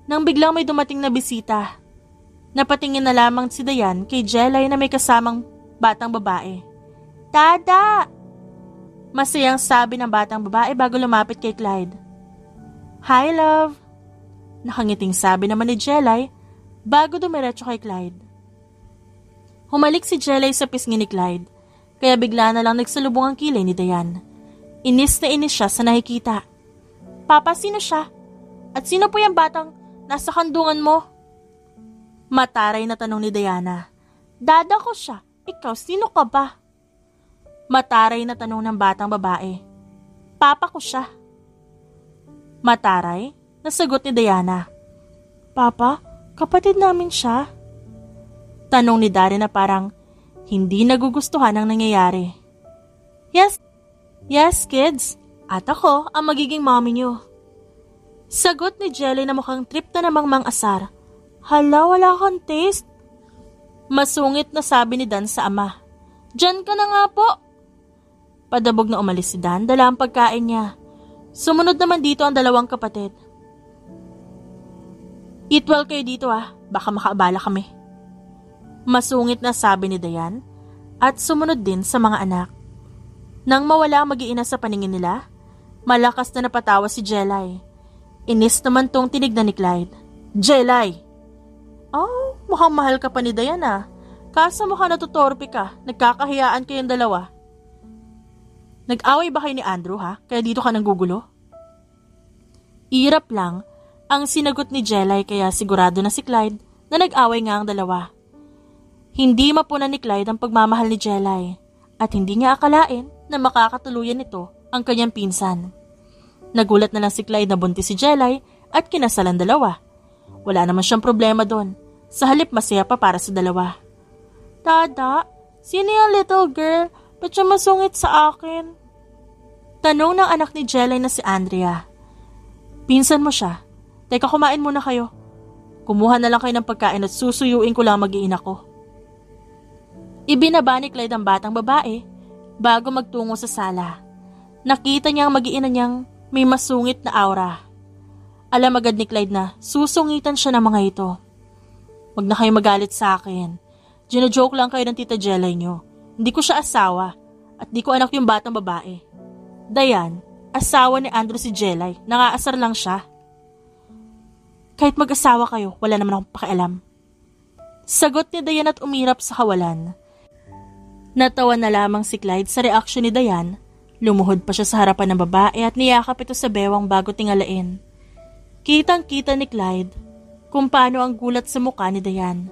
S1: nang biglang may dumating na bisita. Napatingin na lamang si Dayan kay Jelay na may kasamang batang babae. Dada! Masayang sabi ng batang babae bago lumapit kay Clyde. Hi, love! Nakangiting sabi naman ni Jelay bago dumiretso kay Clyde. Humalik si Jelay sa pisngi ni Clyde, kaya bigla na lang nagsalubong ang kilay ni Dayan. Inis na inis siya sa nakikita. Papa, sino siya? At sino po yung batang nasa kandungan mo? Mataray na tanong ni Diana. Dada ko siya. Ikaw, sino ka ba? Mataray na tanong ng batang babae. Papa ko siya. Mataray? Nasagot ni Diana. Papa, kapatid namin siya. Tanong ni Darren na parang hindi nagugustuhan ang nangyayari. Yes kids. At ako ang magiging mommy niyo. Sagot ni Jelly na mukhang trip na namang mang-asar. Hala, wala kang taste. Masungit na sabi ni Dan sa ama. Diyan ka na nga po. Padabog na umalis si Dan, dala ang pagkain niya. Sumunod naman dito ang dalawang kapatid. Eat well kayo dito baka makaabala kami. Masungit na sabi ni Dayan at sumunod din sa mga anak. Nang mawala ang mag-iina sa paningin nila, malakas na napatawa si Jelay. Inis naman tong tinignan ni Clyde. Jelay! Oh, mukhang mahal ka pa ni Dayan Kaso mukhang natutorpe ka, nagkakahiyaan kayong dalawa. Nag-away ba kayo ni Andrew Kaya dito ka nanggugulo? Irap lang ang sinagot ni Jelay kaya sigurado na si Clyde na nag-away nga ang dalawa. Hindi mapunan ni Clyde ang pagmamahal ni Jelay at hindi niya akalain na makakatuluyan nito ang kanyang pinsan. Nagulat na lang si Clyde na buntis si Jelay at kinasalan dalawa. Wala naman siyang problema doon. Sa halip masaya pa para sa dalawa. Dada, sino yung little girl? Ba't siya masungit sa akin? Tanong ng anak ni Jelay na si Andrea. Pinsan mo siya. Teka, kumain muna kayo. Kumuha na lang kayo ng pagkain at susuyuin ko lang mag-iina ko. Ibinaba ni Clyde ang batang babae bago magtungo sa sala. Nakita niya ang mag-iina niyang may masungit na aura. Alam agad ni Clyde na susungitan siya ng mga ito. Wag na kayo magalit sa akin. Gino-joke lang kayo ng tita Jelay niyo. Hindi ko siya asawa at di ko anak yung batang babae. Dayan, asawa ni Andrew si Jelay. Nangaasar lang siya. Kahit mag-asawa kayo, wala naman akong pakialam. Sagot ni Dayan at umirap sa kawalan. Natawa na lamang si Clyde sa reaksyon ni Dayan. Lumuhod pa siya sa harapan ng babae at niyakap ito sa bewang bago tingalain. Kitang-kita ni Clyde kung paano ang gulat sa mukha ni Dayan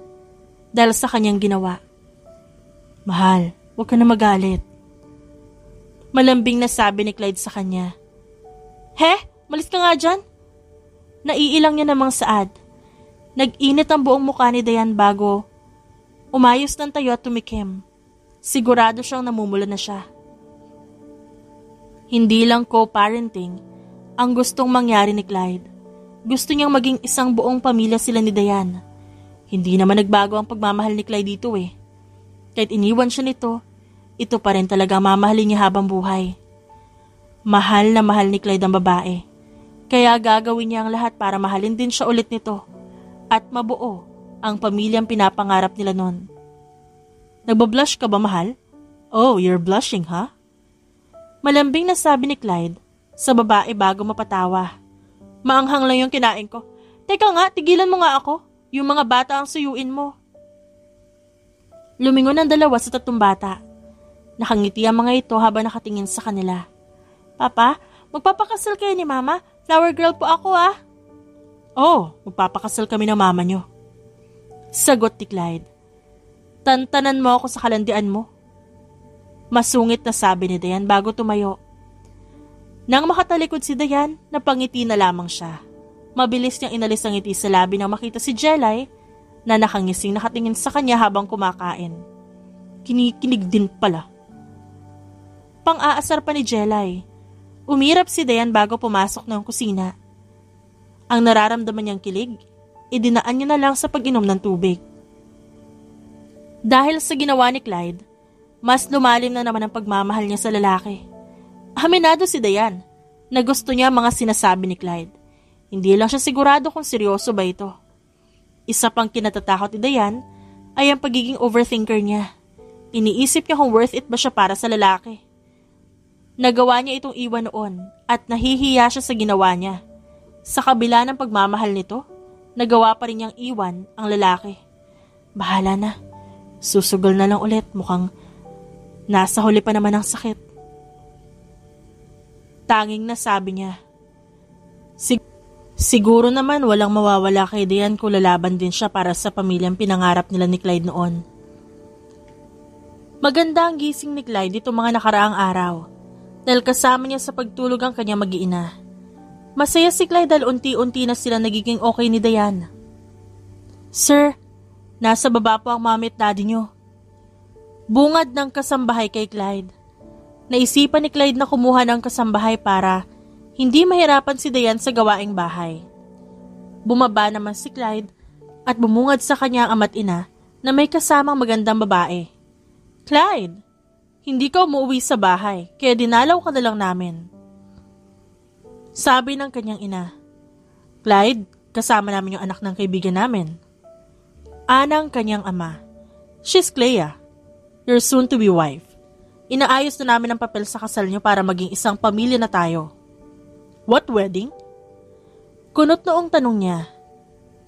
S1: dahil sa kanyang ginawa. Mahal, huwag ka na magalit. Malambing na sabi ni Clyde sa kanya. Malis ka nga dyan. Naiilang niya namang saad. Nag-init ang buong mukha ni Dayan bago umayos ng tayo at tumikim. Sigurado siyang namumula na siya. Hindi lang co-parenting ang gustong mangyari ni Clyde. Gusto niyang maging isang buong pamilya sila ni Dayan. Hindi naman nagbago ang pagmamahal ni Clyde dito Kahit iniwan siya nito, ito pa rin talaga mamahalin niya habang buhay. Mahal na mahal ni Clyde ang babae. Kaya gagawin niya ang lahat para mahalin din siya ulit nito at mabuo ang pamilyang pinapangarap nila noon. Nagbablush ka ba, mahal? Oh, you're blushing, Malambing na sabi ni Clyde sa babae bago mapatawa. Maanghang lang yung kinain ko. Teka nga, tigilan mo nga ako. Yung mga bata ang suyuin mo. Lumingon ang dalawa sa tatlong bata. Nakangiti ang mga ito habang nakatingin sa kanila. Papa, magpapakasal kayo ni Mama? Flower girl po ako Oh, magpapakasal kami ng mama nyo. Sagot ni Clyde. Tantanan mo ako sa kalandian mo. Masungit na sabi ni Dayan bago tumayo. Nang makatalikod si Dayan, napangiti na lamang siya. Mabilis niyang inalis ang ngiti sa labi nang makita si Jelay na nakangising nakatingin sa kanya habang kumakain. Kinikinig din pala. Pang-aasar pa ni Jelay. Umirap si Dayan bago pumasok ng kusina. Ang nararamdaman niyang kilig, idinaan niya na lang sa pag-inom ng tubig. Dahil sa ginawa ni Clyde, mas lumalim na naman ang pagmamahal niya sa lalaki. Aminado si Diane na gusto niya mga sinasabi ni Clyde. Hindi lang siya sigurado kung seryoso ba ito. Isa pang kinatatakot ni Diane ay ang pagiging overthinker niya. Iniisip niya kung worth it ba siya para sa lalaki. Nagawa niya itong iwan noon at nahihiya siya sa ginawa niya. Sa kabila ng pagmamahal nito, nagawa pa rin niyang iwan ang lalaki. Bahala na. Susugal na lang ulit, mukhang nasa huli pa naman ang sakit. Tanging nasabi niya. Siguro naman walang mawawala kay Diane kung lalaban din siya para sa pamilyang pinangarap nila ni Clyde noon. Maganda ang gising ni Clyde dito mga nakaraang araw dahil kasama niya sa pagtulog ang kanyang mag-iina. Masaya si Clyde dahil unti-unti na sila nagiging okay ni Diane. Sir, nasa baba po ang mommy at daddy niyo. Bungad ng kasambahay kay Clyde. Naisipan ni Clyde na kumuha ng kasambahay para hindi mahirapan si Diane sa gawaing bahay. Bumaba naman si Clyde at bumungad sa kanya ang ama't ina na may kasamang magandang babae. Clyde, hindi ka umuwi sa bahay kaya dinalaw ka na lang namin. Sabi ng kanyang ina. Clyde, kasama namin yung anak ng kaibigan namin. Anang kanyang ama. She's Clea, your soon-to-be wife. Inaayos na namin ang papel sa kasal niyo para maging isang pamilya na tayo. What wedding? Kunot noong tanong niya.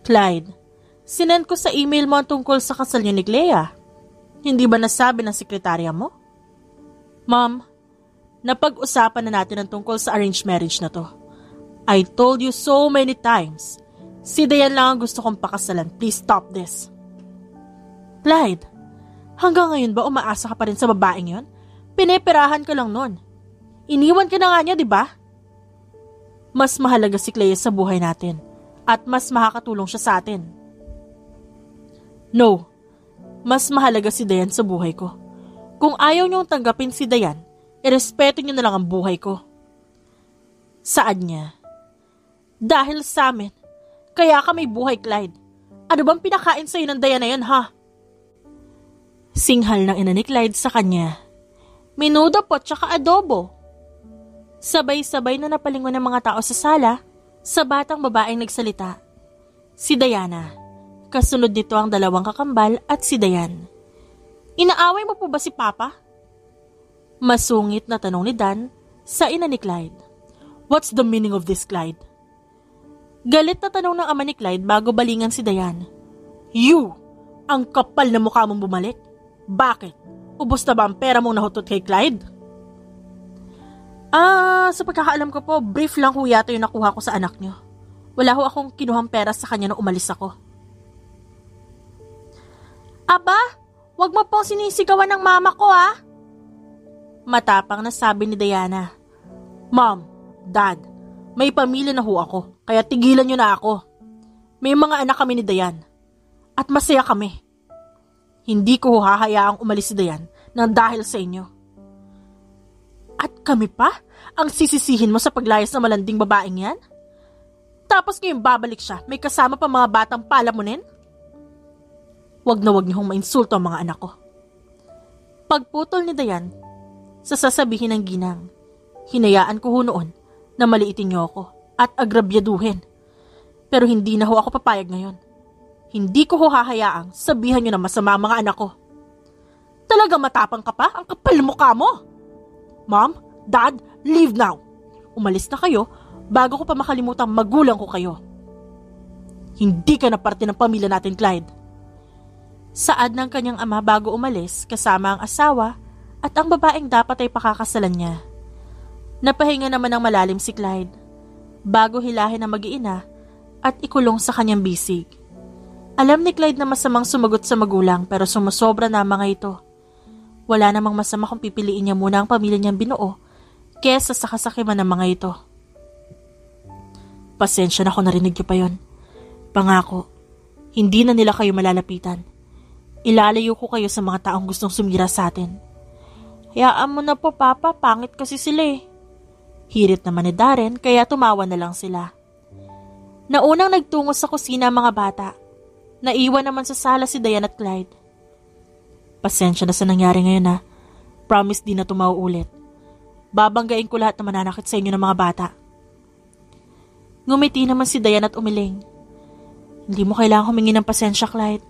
S1: Clyde, sinend ko sa email mo ang tungkol sa kasal niyo ni Clea. Hindi ba nasabi ng sekretarya mo? Ma'am, napag-usapan na natin ang tungkol sa arranged marriage na to. I told you so many times. Si Diane lang ang gusto kong pakasalan. Please stop this. Clyde, hanggang ngayon ba umaasa ka pa rin sa babaeng yon? Pineperahan ka lang nun. Iniwan ka na nga niya, di ba? Mas mahalaga si Clea sa buhay natin at mas makakatulong siya sa atin. No, mas mahalaga si Diane sa buhay ko. Kung ayaw niyong tanggapin si Diane, irespeto niyo na lang ang buhay ko. Saan niya? Dahil sa amin. Kaya ka may buhay, Clyde. Ano bang pinakain sa'yo ng Diane na yan, ha? Singhal ng ina ni Clyde sa kanya. Menudo po tsaka adobo. Sabay-sabay na napalingon ng mga tao sa sala sa batang babaeng nagsalita. Si Diana. Kasunod nito ang dalawang kakambal at si Diane. Inaaway mo po ba si Papa? Masungit na tanong ni Dan sa ina ni Clyde. What's the meaning of this, Clyde? Galit na tanong ng ama ni Clyde bago balingan si Diane. You! Ang kapal na mukha mong bumalik. Bakit? Ubos na ba ang pera mong nahutot kay Clyde? Sa pagkakaalam ko po, brief lang ho yata yung nakuha ko sa anak niyo. Wala ho akong kinuhang pera sa kanya nung umalis ako. Aba, wag mo pong sinisigawan ng mama ko, ha? Matapang na sabi ni Diana. Mom, Dad, may pamilya na ho ako, kaya tigilan niyo na ako. May mga anak kami ni Diane. At masaya kami. Hindi ko hahayaang umalis si Diane nang dahil sa inyo. At kami pa? Ang sisisihin mo sa paglayas ng malanding babaeng yan? Tapos ngayon babalik siya, may kasama pa mga batang palamunin? Wag na wag niyong mainsulto ang mga anak ko. Pagputol ni Diane, sa sasabihin ng ginang, hinayaan ko ho noon na maliitin niyo ako at agrabyaduhin. Pero hindi na ho ako papayag ngayon. Hindi ko ho hahayaang sabihan niyo na masama ang mga anak ko. Talaga matapang ka pa? Ang kapal mukha mo! Mom, Dad, leave now. Umalis na kayo bago ko pa makalimutang magulang ko kayo. Hindi ka na parte ng pamilya natin, Clyde. Saad ng kanyang ama bago umalis kasama ang asawa at ang babaeng dapat ay pakakasalan niya. Napahinga naman ng malalim si Clyde bago hilahin ang mag-iina at ikulong sa kanyang bisig. Alam ni Clyde na masamang sumagot sa magulang pero sumusobra na ang mga ito. Wala namang masama kung pipiliin niya muna ang pamilya niyang binuo kesa sa kasakiman ng mga ito. Pasensya na kung narinig niyo pa yon. Pangako, hindi na nila kayo malalapitan. Ilalayo ko kayo sa mga taong gustong sumira sa atin. Hayaan mo na po, Papa, pangit kasi sila eh. Hirit naman ni Darren kaya tumawa na lang sila. Naunang nagtungo sa kusina ang mga bata. Naiwan naman sa sala si Dayan at Clyde. Pasensya na sa nangyari ngayon ha. Promise di na ito mauulit. Babanggain ko lahat na mananakit sa inyo ng mga bata. Ngumiti naman si Dayan at umiling. Hindi mo kailangang humingi ng pasensya, Clyde.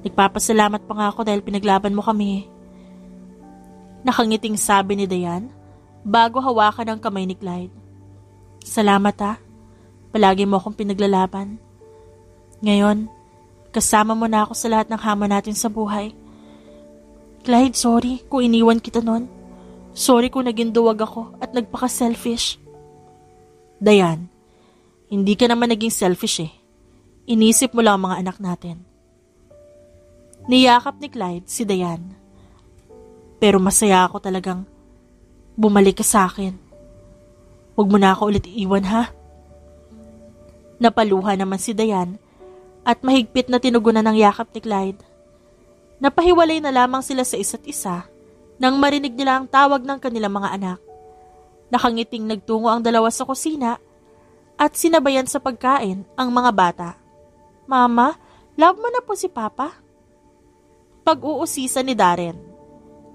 S1: Nagpapasalamat pa nga ako dahil pinaglaban mo kami. Nakangiting sabi ni Dayan bago hawakan ang kamay ni Clyde. Salamat ha. Palagi mo akong pinaglalaban. Ngayon, kasama mo na ako sa lahat ng hamon natin sa buhay. Clyde, sorry kung iniwan kita nun. Sorry kung naging duwag ako at nagpaka-selfish. Dayan, hindi ka naman naging selfish eh. Inisip mo lang ang mga anak natin. Niyakap ni Clyde si Dayan. Pero masaya ako talagang bumalik ka sa akin. Huwag mo na ako ulit iiwan ha. Napaluha naman si Dayan at mahigpit na tinugunan ng yakap ni Clyde. Napahiwalay na lamang sila sa isa't isa nang marinig nila ang tawag ng kanilang mga anak. Nakangiting nagtungo ang dalawa sa kusina at sinabayan sa pagkain ang mga bata. Mama, love mo na po si Papa? Pag-uusisa ni Darren.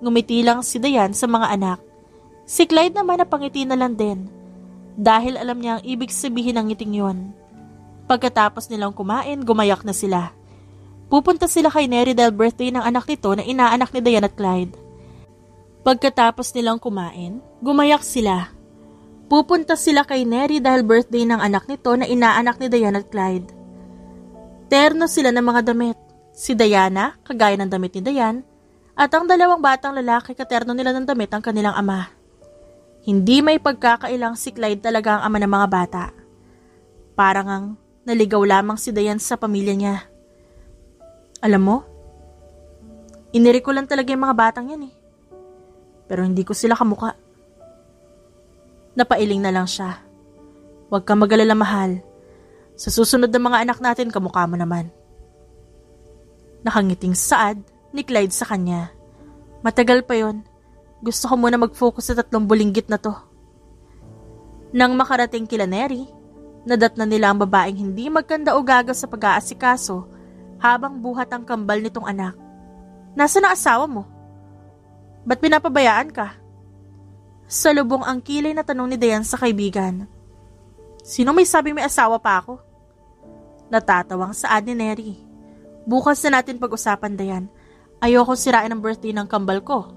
S1: Ngumiti lang si Dayan sa mga anak. Si Clyde naman napangiti na lang din dahil alam niya ang ibig sabihin ng ngiting yon. Pagkatapos nilang kumain, gumayak na sila. Pupunta sila kay Neri dahil birthday ng anak nito na inaanak ni Dayan at Clyde. Pagkatapos nilang kumain, gumayak sila. Pupunta sila kay Neri dahil birthday ng anak nito na inaanak ni Dayan at Clyde. Terno sila ng mga damit. Si Diana, kagaya ng damit ni Dayan, at ang dalawang batang lalaki katerno nila ng damit ang kanilang ama. Hindi may pagkakailang si Clyde talaga ang ama ng mga bata. Parang ang naligaw lamang si Dayan sa pamilya niya. Alam mo, iniri ko lang talaga yung mga batang yan eh. Pero hindi ko sila kamuka. Napailing na lang siya. Huwag kang mag-alala, mahal. Sa susunod na mga anak natin, kamukha mo naman. Nakangiting saad ni Clyde sa kanya. Matagal pa yon. Gusto ko muna mag-focus sa 3 bulinggit na to. Nang makarating kila Neri, nadatnan nila ang babaeng hindi magkanda o gaga sa pag-aasikaso habang buhat ang kambal nitong anak. Nasaan ang asawa mo? Ba't pinapabayaan ka? Sa lubong ang kilay na tanong ni Dayan sa kaibigan. Sino may sabi may asawa pa ako? Natatawang saad ni Neri. Bukas na natin pag-usapan, Dayan. Ayokong sirain ang birthday ng kambal ko.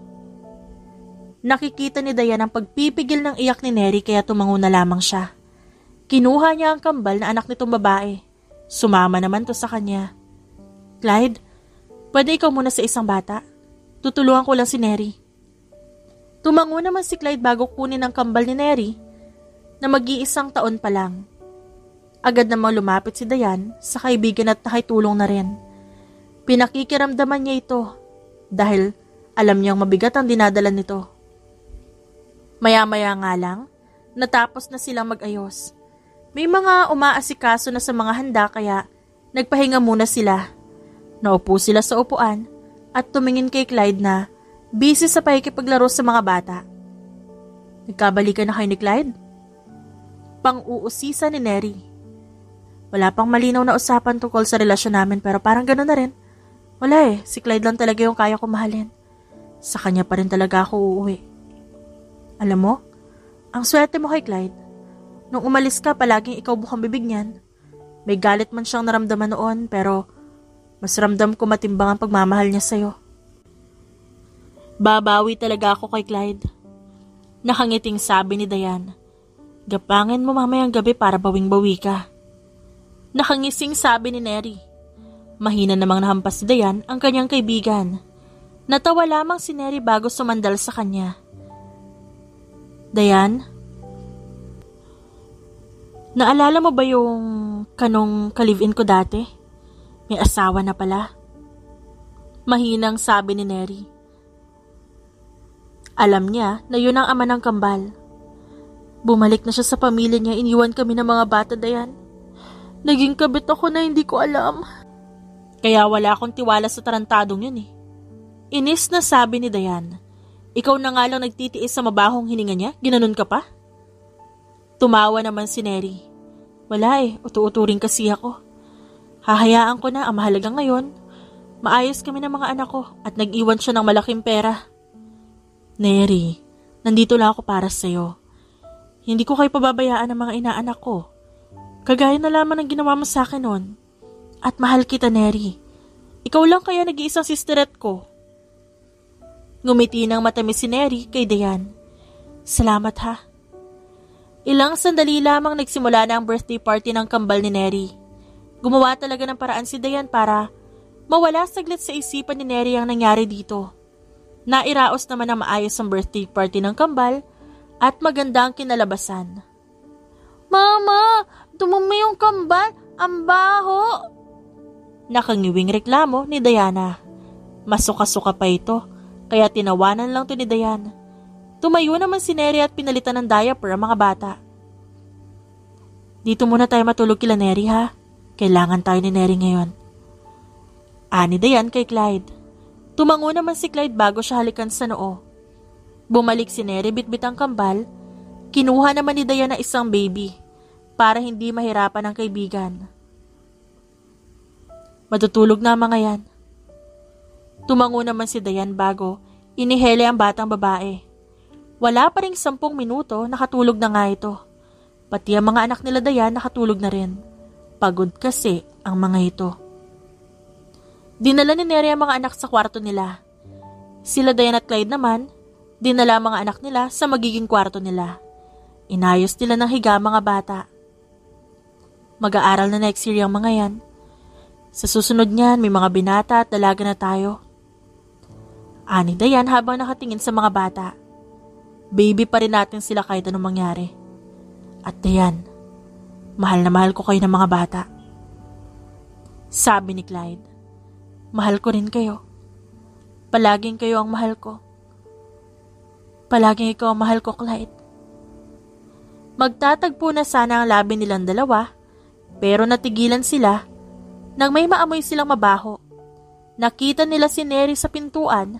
S1: Nakikita ni Dayan ang pagpipigil ng iyak ni Neri kaya tumango na lamang siya. Kinuha niya ang kambal na anak nitong babae. Sumama naman to sa kanya. Clyde, pwede ikaw muna sa isang bata? Tutulungan ko lang si Neri. Tumango naman si Clyde bago kunin ang kambal ni Neri na mag-iisang taon pa lang. Agad namang lumapit si Dayan sa kaibigan at nakitulong na rin. Pinakikiramdaman niya ito dahil alam niyang mabigat ang dinadala nito. Maya-maya nga lang, natapos na silang mag-ayos. May mga umaasikaso na sa mga handa kaya nagpahinga muna sila. Naupo sila sa upuan at tumingin kay Clyde na busy sa pakikipaglaro sa mga bata. Nagkabalikan na kayo ni Clyde? Pang-uusisa ni Neri. Wala pang malinaw na usapan tungkol sa relasyon namin pero parang gano'n na rin. Wala eh, si Clyde lang talaga yung kaya ko mahalin. Sa kanya pa rin talaga ako uuwi. Alam mo, ang swerte mo kay Clyde. Nung umalis ka, palaging ikaw bukang bibig niyan. May galit man siyang naramdaman noon pero mas ramdam ko matimbang ang pagmamahal niya sa'yo. Babawi talaga ako kay Clyde. Nakangiting sabi ni Dayan. Gapangin mo mamayang gabi para bawing-bawi ka. Nakangising sabi ni Neri. Mahina namang nahampas si Dayan ang kanyang kaibigan. Natawa lamang si Neri bago sumandal sa kanya. Dayan, naalala mo ba yung kanong ka-live-in ko dati? May asawa na pala. Mahinang sabi ni Neri. Alam niya na yun ang ama ng kambal. Bumalik na siya sa pamilya niya, iniwan kami ng mga bata, Dayan. Naging kabit ako na hindi ko alam. Kaya wala akong tiwala sa tarantadong yun eh. Inis na sabi ni Dayan. Ikaw na nga lang nagtitiis sa mabahong hininga niya? Ginanon ka pa? Tumawa naman si Neri. Wala utu-uturing kasi ako. Hahayaan ko na, ang mahalaga ngayon. Maayos kami ng mga anak ko at nag-iwan siya ng malaking pera. Neri, nandito lang ako para sa'yo. Hindi ko kayo pababayaan ng mga inaanak ko. Kagaya na lamang ng ginawa mo sa akin noon. At mahal kita, Neri. Ikaw lang kaya nag-iisang sisteret ko. Ngumiti ng matamis si Neri kay Dayan. Salamat ha. Ilang sandali lamang nagsimula na ang birthday party ng kambal ni Neri. Gumawa talaga ng paraan si Dayan para mawala saglit sa isipan ni Neri ang nangyari dito. Nairaos naman ang maayos ang birthday party ng kambal at maganda ang kinalabasan. Mama, dumumi yung kambal, ang baho! Nakangiwing reklamo ni Diana. Masuka-suka pa ito, kaya tinawanan lang to ni Dayan. Tumayo naman si Neri at pinalitan ng diaper ang mga bata. Dito muna tayo matulog kila Neri ha. Kailangan tayo ni Neri ngayon. Ani Dayan kay Clyde. Tumango naman si Clyde bago siya halikan sa noo. Bumalik si Neri bitbit ang kambal. Kinuha naman ni Dayan na isang baby para hindi mahirapan ang kaibigan. Matutulog na mga yan. Tumango naman si Dayan bago inihele ang batang babae. Wala pa ring 10 minuto, nakatulog na nga ito. Pati ang mga anak nila Dayan nakatulog na rin. Pagod kasi ang mga ito. Dinala ni Neri ang mga anak sa kwarto nila. Sila Dayan at Clyde naman, dinala ang mga anak nila sa magiging kwarto nila. Inayos nila ng higa mga bata. Mag-aaral na next year ang mga yan. Sa susunod niyan, may mga binata at dalaga na tayo. Ani Dayan habang nakatingin sa mga bata. Baby pa rin natin sila kahit anong mangyari. At Dayan, mahal na mahal ko kayo ng mga bata. Sabi ni Clyde, mahal ko rin kayo. Palaging kayo ang mahal ko. Palaging ikaw ang mahal ko, Clyde. Magtatagpo na sana ang labi nilang dalawa, pero natigilan sila nang may maamoy silang mabaho. Nakita nila si Neri sa pintuan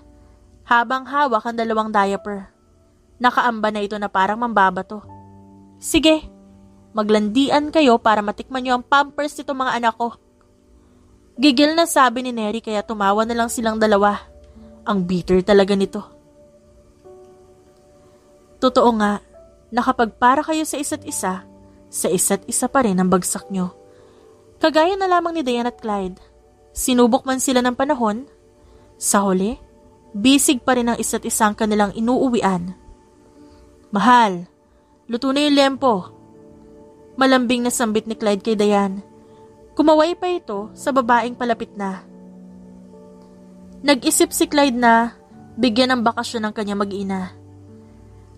S1: habang hawak ang 2 diaper. Nakaamba na ito na parang mambabato. Sige, maglandian kayo para matikman niyo ang pampers nito mga anak ko. Gigil na sabi ni Neri kaya tumawa na lang silang dalawa. Ang bitter talaga nito. Totoo nga, nakapagpara kayo sa isa't isa pa rin ang bagsak nyo. Kagaya na lamang ni Dayan at Clyde. Sinubok man sila ng panahon, sa huli, bisig pa rin ang isa't isang kanilang inuuwian. Mahal, luto na yung lempo. Malambing na sambit ni Clyde kay Dayan. Kumaway pa ito sa babaeng palapit na. Nag-isip si Clyde na bigyan ng bakasyon ng kanyang mag-ina.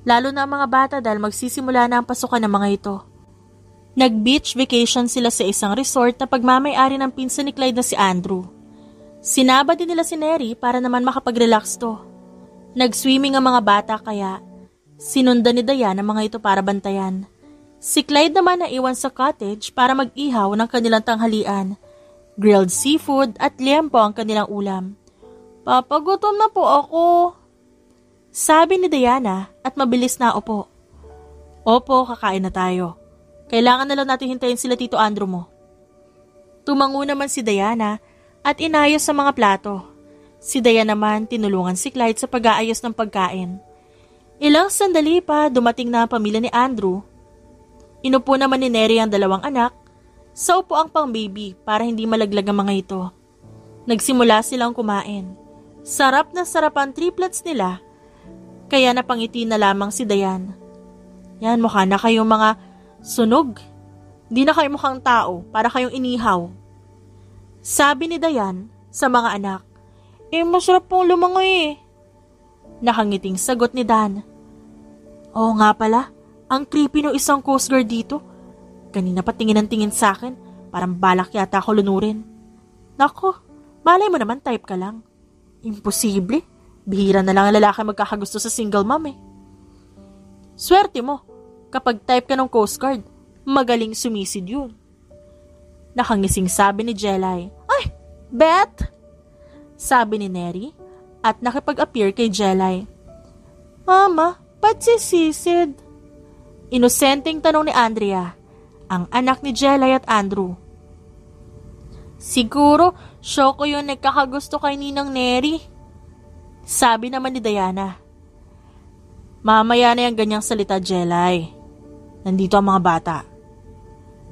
S1: Lalo na ang mga bata dahil magsisimula na ang pasukan ng mga ito. Nag-beach vacation sila sa isang resort na pagmamay-ari ng pinsan ni Clyde na si Andrew. Sinaba din nila si Neri para naman makapag-relax to. Nag-swimming ang mga bata kaya sinundan ni Dayan ang mga ito para bantayan. Si Clyde naman naiwan sa cottage para mag-ihaw ng kanilang tanghalian. Grilled seafood at liempo ang kanilang ulam. Papagutom na po ako, sabi ni Diana at mabilis na upo. Opo, kakain na tayo. Kailangan na lang natin hintayin sila Tito Andrew mo. Tumango naman si Diana at inayos sa mga plato. Si Diana naman tinulungan si Clyde sa pag-aayos ng pagkain. Ilang sandali pa dumating na ang pamilya ni Andrew. Inupo naman ni Neri ang 2 anak sa upuang pang baby para hindi malaglag ang mga ito. Nagsimula silang kumain. Sarap na sarap ang triplets nila kaya napangiti na lamang si Dayan. Yan, mukha na kayong mga sunog. Di na kayo mukhang tao para kayong inihaw. Sabi ni Dayan sa mga anak. Masarap pong lumangoy. Nakangiting sagot ni Dan. Oo nga pala, ang creepy no isang coast guard dito. Kanina pa tingin ang tingin sa akin, parang balak yata ako lunurin. Nako, malay mo naman type ka lang. Imposible, bihira na lang ang lalaki magkakagusto sa single mom eh. Swerte mo, kapag type ka ng coast guard, magaling sumisid yun. Nakangising sabi ni Jelay. Ay, Beth! Sabi ni Neri at nakipag-appear kay Jelay. Mama, ba't si sisid? Inosenteng tanong ni Andrea ang anak ni Jelay at Andrew. Siguro, Shoko yung nagkakagusto kay Ninang Neri. Sabi naman ni Diana. Mamaya na yung ganyang salita, Jelay. Nandito ang mga bata.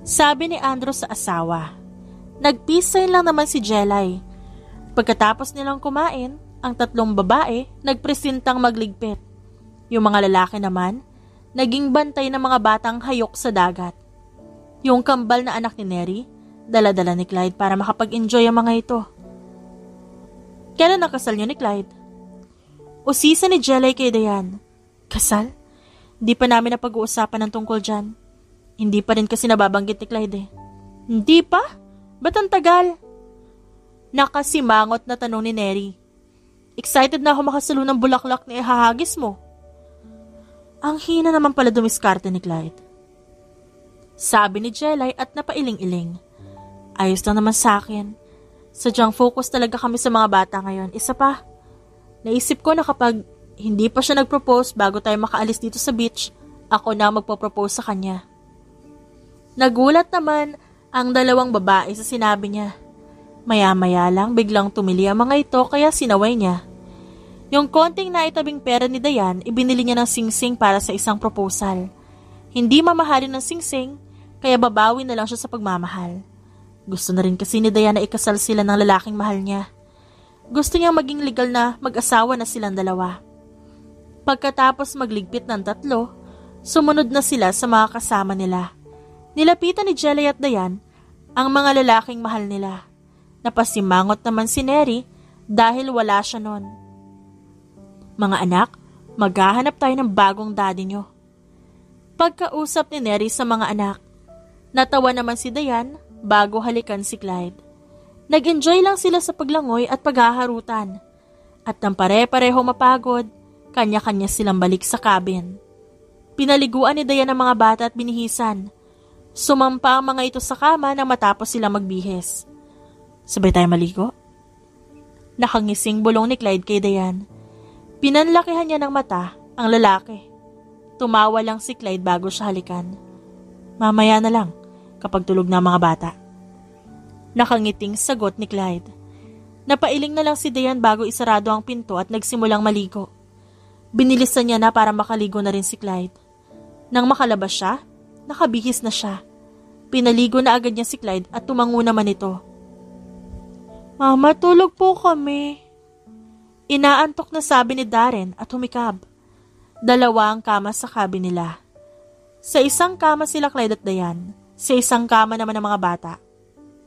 S1: Sabi ni Andrew sa asawa. Nag-peace sign lang naman si Jelay. Pagkatapos nilang kumain, ang tatlong babae nagpresintang magligpit. Yung mga lalaki naman, naging bantay ng mga batang hayok sa dagat. Yung kambal na anak ni Neri, dala-dala ni Clyde para makapag-enjoy ang mga ito. Kailan nakasal niyo ni Clyde? Usisa ni Jelay kay Dayan. Kasal? Hindi pa namin napag-uusapan ng tungkol dyan. Hindi pa rin kasi nababanggit ni Clyde eh. Hindi pa? Ba't ang tagal? Nakasimangot na tanong ni Neri. Excited na ako makasalo ng bulaklak na ihahagis mo. Ang hina naman pala dumiskarte ni Clyde. Sabi ni Jelay at napailing-iling. Ayos lang naman sa akin. Sadyang focus talaga kami sa mga bata ngayon. Isa pa, naisip ko na kapag hindi pa siya nag-propose bago tayo makaalis dito sa beach, ako na magpo-propose sa kanya. Nagulat naman ang dalawang babae sa sinabi niya. Maya-maya lang biglang tumili ang mga ito kaya sinaway niya. Yung konting naitabing pera ni Dayan, ibinili niya ng singsing para sa isang proposal. Hindi mamahalin ng singsing, kaya babawi na lang siya sa pagmamahal. Gusto na rin kasi ni Dayan na ikasal sila ng lalaking mahal niya. Gusto niyang maging legal na mag-asawa na silang dalawa. Pagkatapos magligpit ng tatlo, sumunod na sila sa mga kasama nila. Nilapitan ni Jelay at Dayan ang mga lalaking mahal nila. Napasimangot naman si Neri dahil wala siya nun. Mga anak, maghahanap tayo ng bagong daddy nyo. Pagkausap ni Neri sa mga anak, natawa naman si Dayan bago halikan si Clyde. Nag-enjoy lang sila sa paglangoy at paghaharutan. At nang pare-pareho mapagod, kanya-kanya silang balik sa cabin. Pinaliguan ni Dayan ang mga bata at binihisan. Sumampa ang mga ito sa kama nang matapos silang magbihis. Sabay tayo maligo? Nakangising bulong ni Clyde kay Dayan. Pinanlakihan niya ng mata ang lalaki. Tumawa lang si Clyde bago siya halikan. Mamaya na lang, kapag tulog na ang mga bata. Nakangiting sagot ni Clyde. Napailing na lang si Dayan bago isarado ang pinto at nagsimulang maligo. Binilisan niya na para makaligo na rin si Clyde. Nang makalabas siya, nakabihis na siya. Pinaligo na agad niya si Clyde at tumango naman ito. Mama, tulog po kami. Inaantok na sabi ni Darren at humikab. Dalawa ang kama sa cabin nila. Sa isang kama sila Clyde at Dayan. Sa isang kama naman ng mga bata.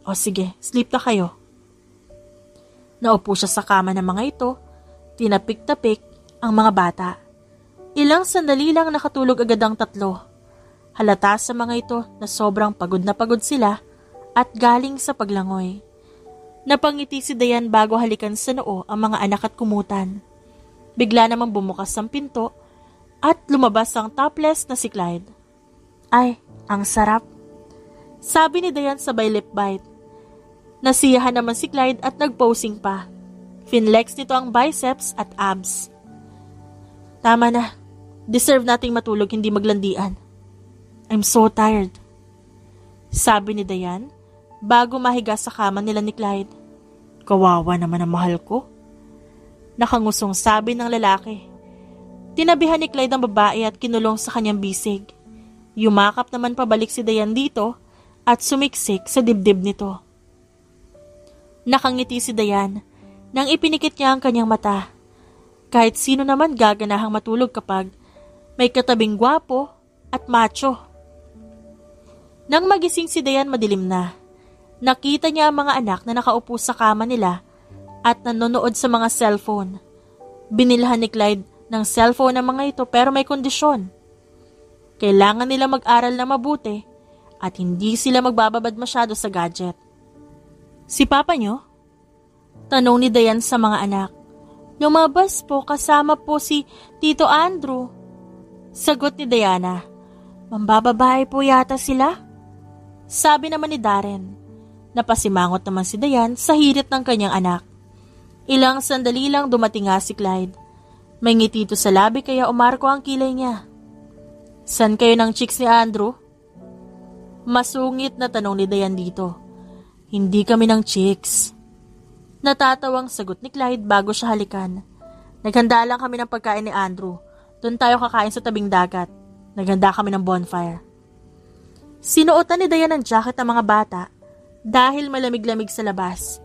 S1: O sige, sleep na kayo. Naupo siya sa kama ng mga ito. Tinapik-tapik ang mga bata. Ilang sandali lang nakatulog agad ang tatlo. Halata sa mga ito na sobrang pagod na pagod sila at galing sa paglangoy. Napangiti si Dayan bago halikan sa noo ang mga anak at kumutan. Bigla namang bumukas ang pinto at lumabas ang topless na si Clyde. Ay, ang sarap. Sabi ni Dayan sabay lip bite. Nasiyahan naman si Clyde at nagposing pa. Finlex nito ang biceps at abs. Tama na. Deserve nating matulog, hindi maglandian. I'm so tired. Sabi ni Dayan bago mahiga sa kama nila ni Clyde. Kawawa naman ang mahal ko. Nakangusong sabi ng lalaki. Tinabihan ni Clyde ang babae at kinulong sa kanyang bisig. Yumakap naman pabalik si Dayan dito at sumiksik sa dibdib nito. Nakangiti si Dayan nang ipinikit niya ang kanyang mata. Kahit sino naman gaganahang matulog kapag may katabing gwapo at macho. Nang magising si Dayan madilim na, nakita niya ang mga anak na nakaupo sa kama nila at nanonood sa mga cellphone. Binilhan ni Clyde ng cellphone ang mga ito pero may kondisyon. Kailangan nila mag-aral na mabuti at hindi sila magbababad masyado sa gadget. Si Papa nyo? Tanong ni Dayan sa mga anak. Lumabas po kasama po si Tito Andrew. Sagot ni Diana. Mambababae po yata sila? Sabi naman ni Darren. Napasimangot naman si Dayan sa hirit ng kanyang anak. Ilang sandali lang dumating nga si Clyde. May ngiti ito sa labi kaya umarko ang kilay niya. San kayo ng chicks ni Andrew? Masungit na tanong ni Dayan dito. Hindi kami ng chicks. Natatawang sagot ni Clyde bago siya halikan. Naghanda lang kami ng pagkain ni Andrew. Doon tayo kakain sa tabing dagat. Naghanda kami ng bonfire. Sinuotan ni Dayan ng jacket ang mga bata dahil malamig-lamig sa labas.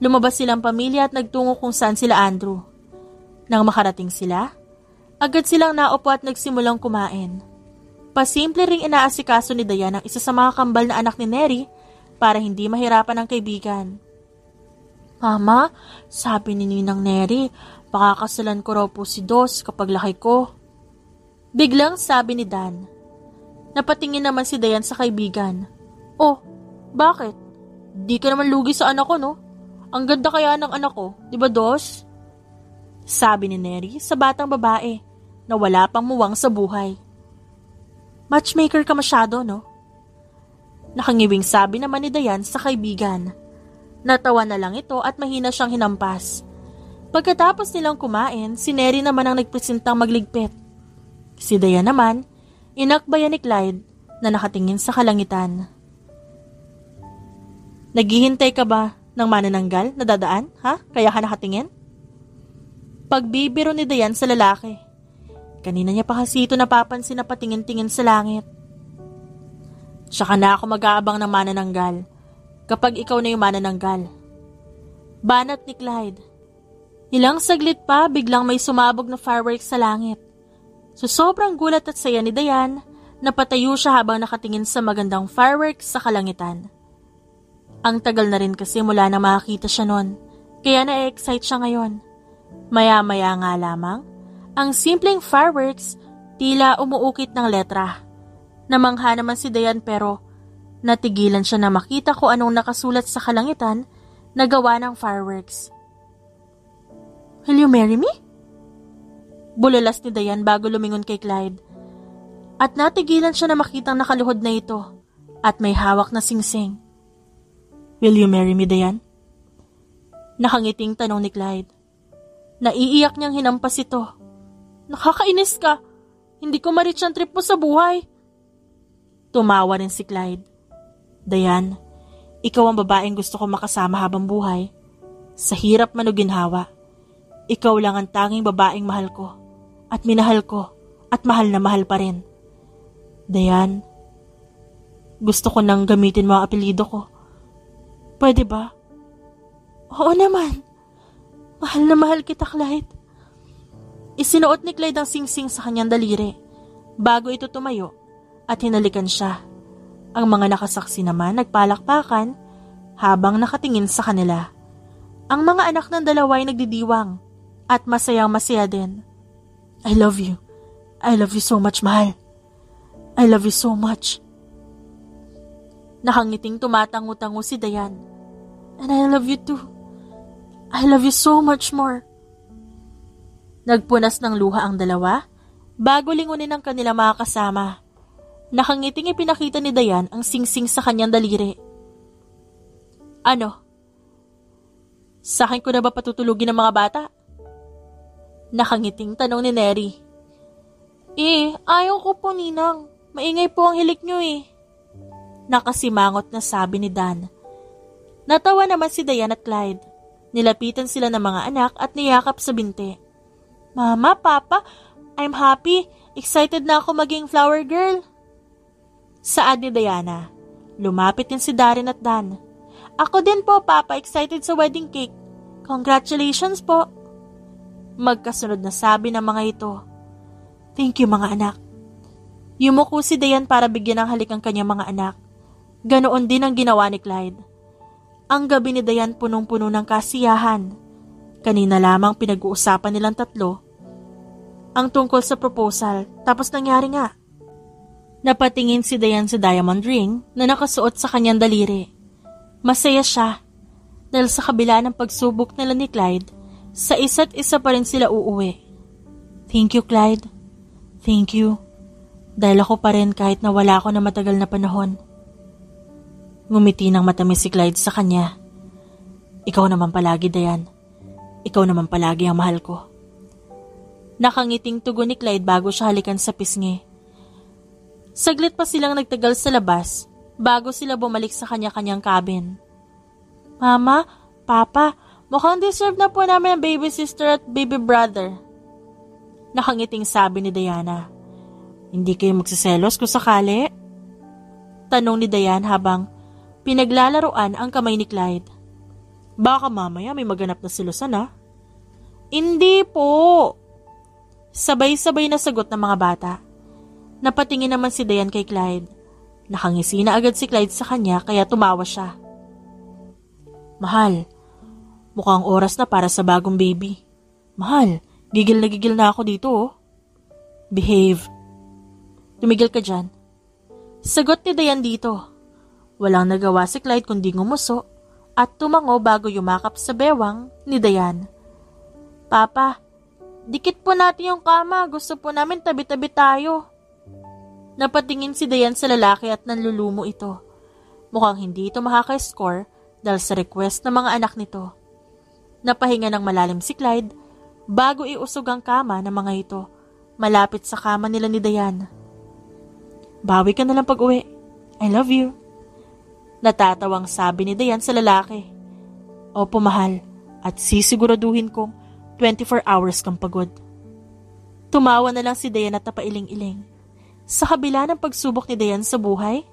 S1: Lumabas silang pamilya at nagtungo kung saan sila Andrew. Nang makarating sila, agad silang naupo at nagsimulang kumain. Pasimple ring inaasikaso ni Dayan ang isa sa mga kambal na anak ni Neri para hindi mahirapan ang kaibigan. Mama, sabi ni Ninang Neri, pakakasalan ko raw po si Dos kapag laki ko. Biglang sabi ni Dan. Napatingin naman si Dayan sa kaibigan. Oh, bakit? Di ka naman lugi sa anak ko, no? Ang ganda kaya ng anak ko, di ba Dos? Sabi ni Neri sa batang babae na wala pang muwang sa buhay. Matchmaker ka masyado, no? Nakangiwing sabi naman ni Dayan sa kaibigan. Natawa na lang ito at mahina siyang hinampas. Pagkatapos nilang kumain, si Neri naman ang nagpresentang magligpit. Si Dayan naman, inakbayan ni Clyde na nakatingin sa kalangitan. Naghihintay ka ba ng manananggal na dadaan, ha? Kaya ka nakatingin? Pagbibiro ni Dayan sa lalaki. Kanina niya pa kasi ito napapansin na patingin-tingin sa langit. Tsaka na ako mag-aabang ng manananggal kapag ikaw na yung manananggal. Banat ni Clyde. Ilang saglit pa biglang may sumabog na fireworks sa langit. So sobrang gulat at saya ni Dayan, napatayo siya habang nakatingin sa magandang fireworks sa kalangitan. Ang tagal na rin kasi mula na makakita siya nun, kaya na-excite siya ngayon. Maya-maya nga lamang, ang simpleng fireworks tila umuukit ng letra. Namangha naman si Dayan pero natigilan siya na makita kung anong nakasulat sa kalangitan na gawa ng fireworks. Will you marry me? Bulalas ni Dayan bago lumingon kay Clyde. At natigilan siya na makitang nakaluhod na ito at may hawak na singsing. Will you marry me, Dayan? Nakangiting tanong ni Clyde. Naiiyak niyang hinampas ito. Nakakainis ka. Hindi ko ma-reach ang trip mo sa buhay. Tumawa rin si Clyde. Dayan, ikaw ang babaeng gusto ko makasama habang buhay. Sa hirap man o ginhawa, ikaw lang ang tanging babaeng mahal ko. At minahal ko. At mahal na mahal pa rin. Dayan, gusto ko nang gamitin mo ang apelyido ko. Pwede ba? Oo naman. Mahal na mahal kita, Clyde. Isinuot ni Clyde ang singsing sa kanyang daliri bago ito tumayo at hinalikan siya. Ang mga nakasaksi naman nagpalakpakan habang nakatingin sa kanila. Ang mga anak ng dalawa ay nagdidiwang at masayang-masaya din. I love you. I love you so much, mahal. I love you so much. Nakangiting tumatango-tango si Dayan. And I love you too. I love you so much more. Nagpunas ng luha ang dalawa bago lingunin ang kanilang mga kasama. Nakangiting ipinakita ni Dayan ang singsing sa kanyang daliri. Ano? Sa akin ko na ba patutulugin ng mga bata? Nakangiting tanong ni Neri. Ayaw ko po, Ninang. Maingay po ang hilik niyo Nakasimangot na sabi ni Dan. Natawa naman si Dayan at Clyde. Nilapitan sila ng mga anak at niyakap sa binti. Mama, Papa, I'm happy. Excited na ako maging flower girl. Saad ni Diana. Lumapit din si Darren at Dan. Ako din po, Papa, excited sa wedding cake. Congratulations po. Magkasunod na sabi ng mga ito. Thank you, mga anak. Yumuko si Dayan para bigyan ng halik ang kanyang mga anak. Ganoon din ang ginawa ni Clyde. Ang gabi ni Dayan punong-puno ng kasiyahan. Kanina lamang pinag-uusapan nilang tatlo ang tungkol sa proposal, tapos nangyari nga. Napatingin si Dayan sa diamond ring na nakasuot sa kanyang daliri. Masaya siya dahil sa kabila ng pagsubok nila ni Clyde, sa isa't isa pa rin sila uuwi. Thank you, Clyde. Thank you. Dahil ako pa rin kahit na wala ako na matagal na panahon. Ngumiti ng matamis si Clyde sa kanya. Ikaw naman palagi, Dayan. Ikaw naman palagi ang mahal ko. Nakangiting tugon ni Clyde bago siya halikan sa pisngi. Saglit pa silang nagtagal sa labas bago sila bumalik sa kanya-kanyang cabin. Mama, Papa, mukhang deserve na po namin ang baby sister at baby brother. Nakangiting sabi ni Diana. Hindi kayo magsiselos kung sakali? Tanong ni Diane habang pinaglalaroan ang kamay ni Clyde. Baka mamaya may maganap na silusan ah. Hindi po. Sabay-sabay na sagot ng mga bata. Napatingin naman si Diane kay Clyde. Nakangisi na agad si Clyde sa kanya kaya tumawa siya. Mahal, mukhang oras na para sa bagong baby. Mahal, gigil na ako dito oh. Behave. Tumigil ka dyan. Sagot ni Diane dito. Walang nagawa si Clyde kundi ngumuso at tumango bago yumakap sa bewang ni Diane. Papa, dikit po natin yung kama. Gusto po namin tabi-tabi tayo. Napatingin si Diane sa lalaki at nanlulumo ito. Mukhang hindi ito makaka-score dahil sa request ng mga anak nito. Napahinga ng malalim si Clyde bago iusog ang kama ng mga ito malapit sa kama nila ni Diane. Bawi ka na lang pag-uwi. I love you. Natatawang sabi ni Diane sa lalaki. Opo mahal, at sisiguraduhin kong 24 hours kang pagod. Tumawa na lang si Diane at napailing-iling. Sa kabila ng pagsubok ni Diane sa buhay,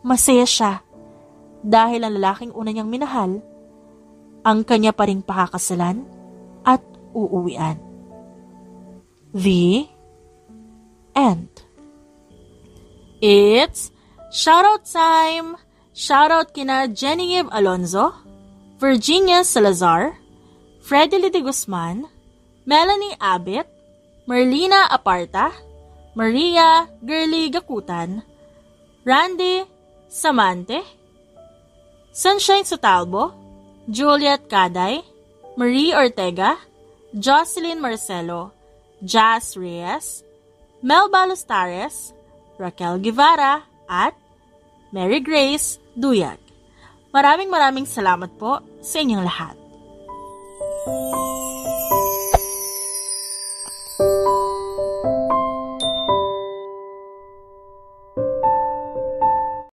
S1: masaya siya dahil ang lalaking una niyang minahal, ang kanya pa ring pakakasalan at uuwian. The end. It's shoutout time! Shoutout kina Genevieve Alonzo, Virginia Salazar, Freddy de Guzman, Melanie Abit, Merlina Aparta, Maria Girly Gakutan, Randy Samante, Sunshine Sotalbo, Juliet Caday, Marie Ortega, Jocelyn Marcelo, Jazz Reyes, Mel Balostares, Raquel Guevara, at Mary Grace Duyag. Maraming salamat po sa inyong lahat.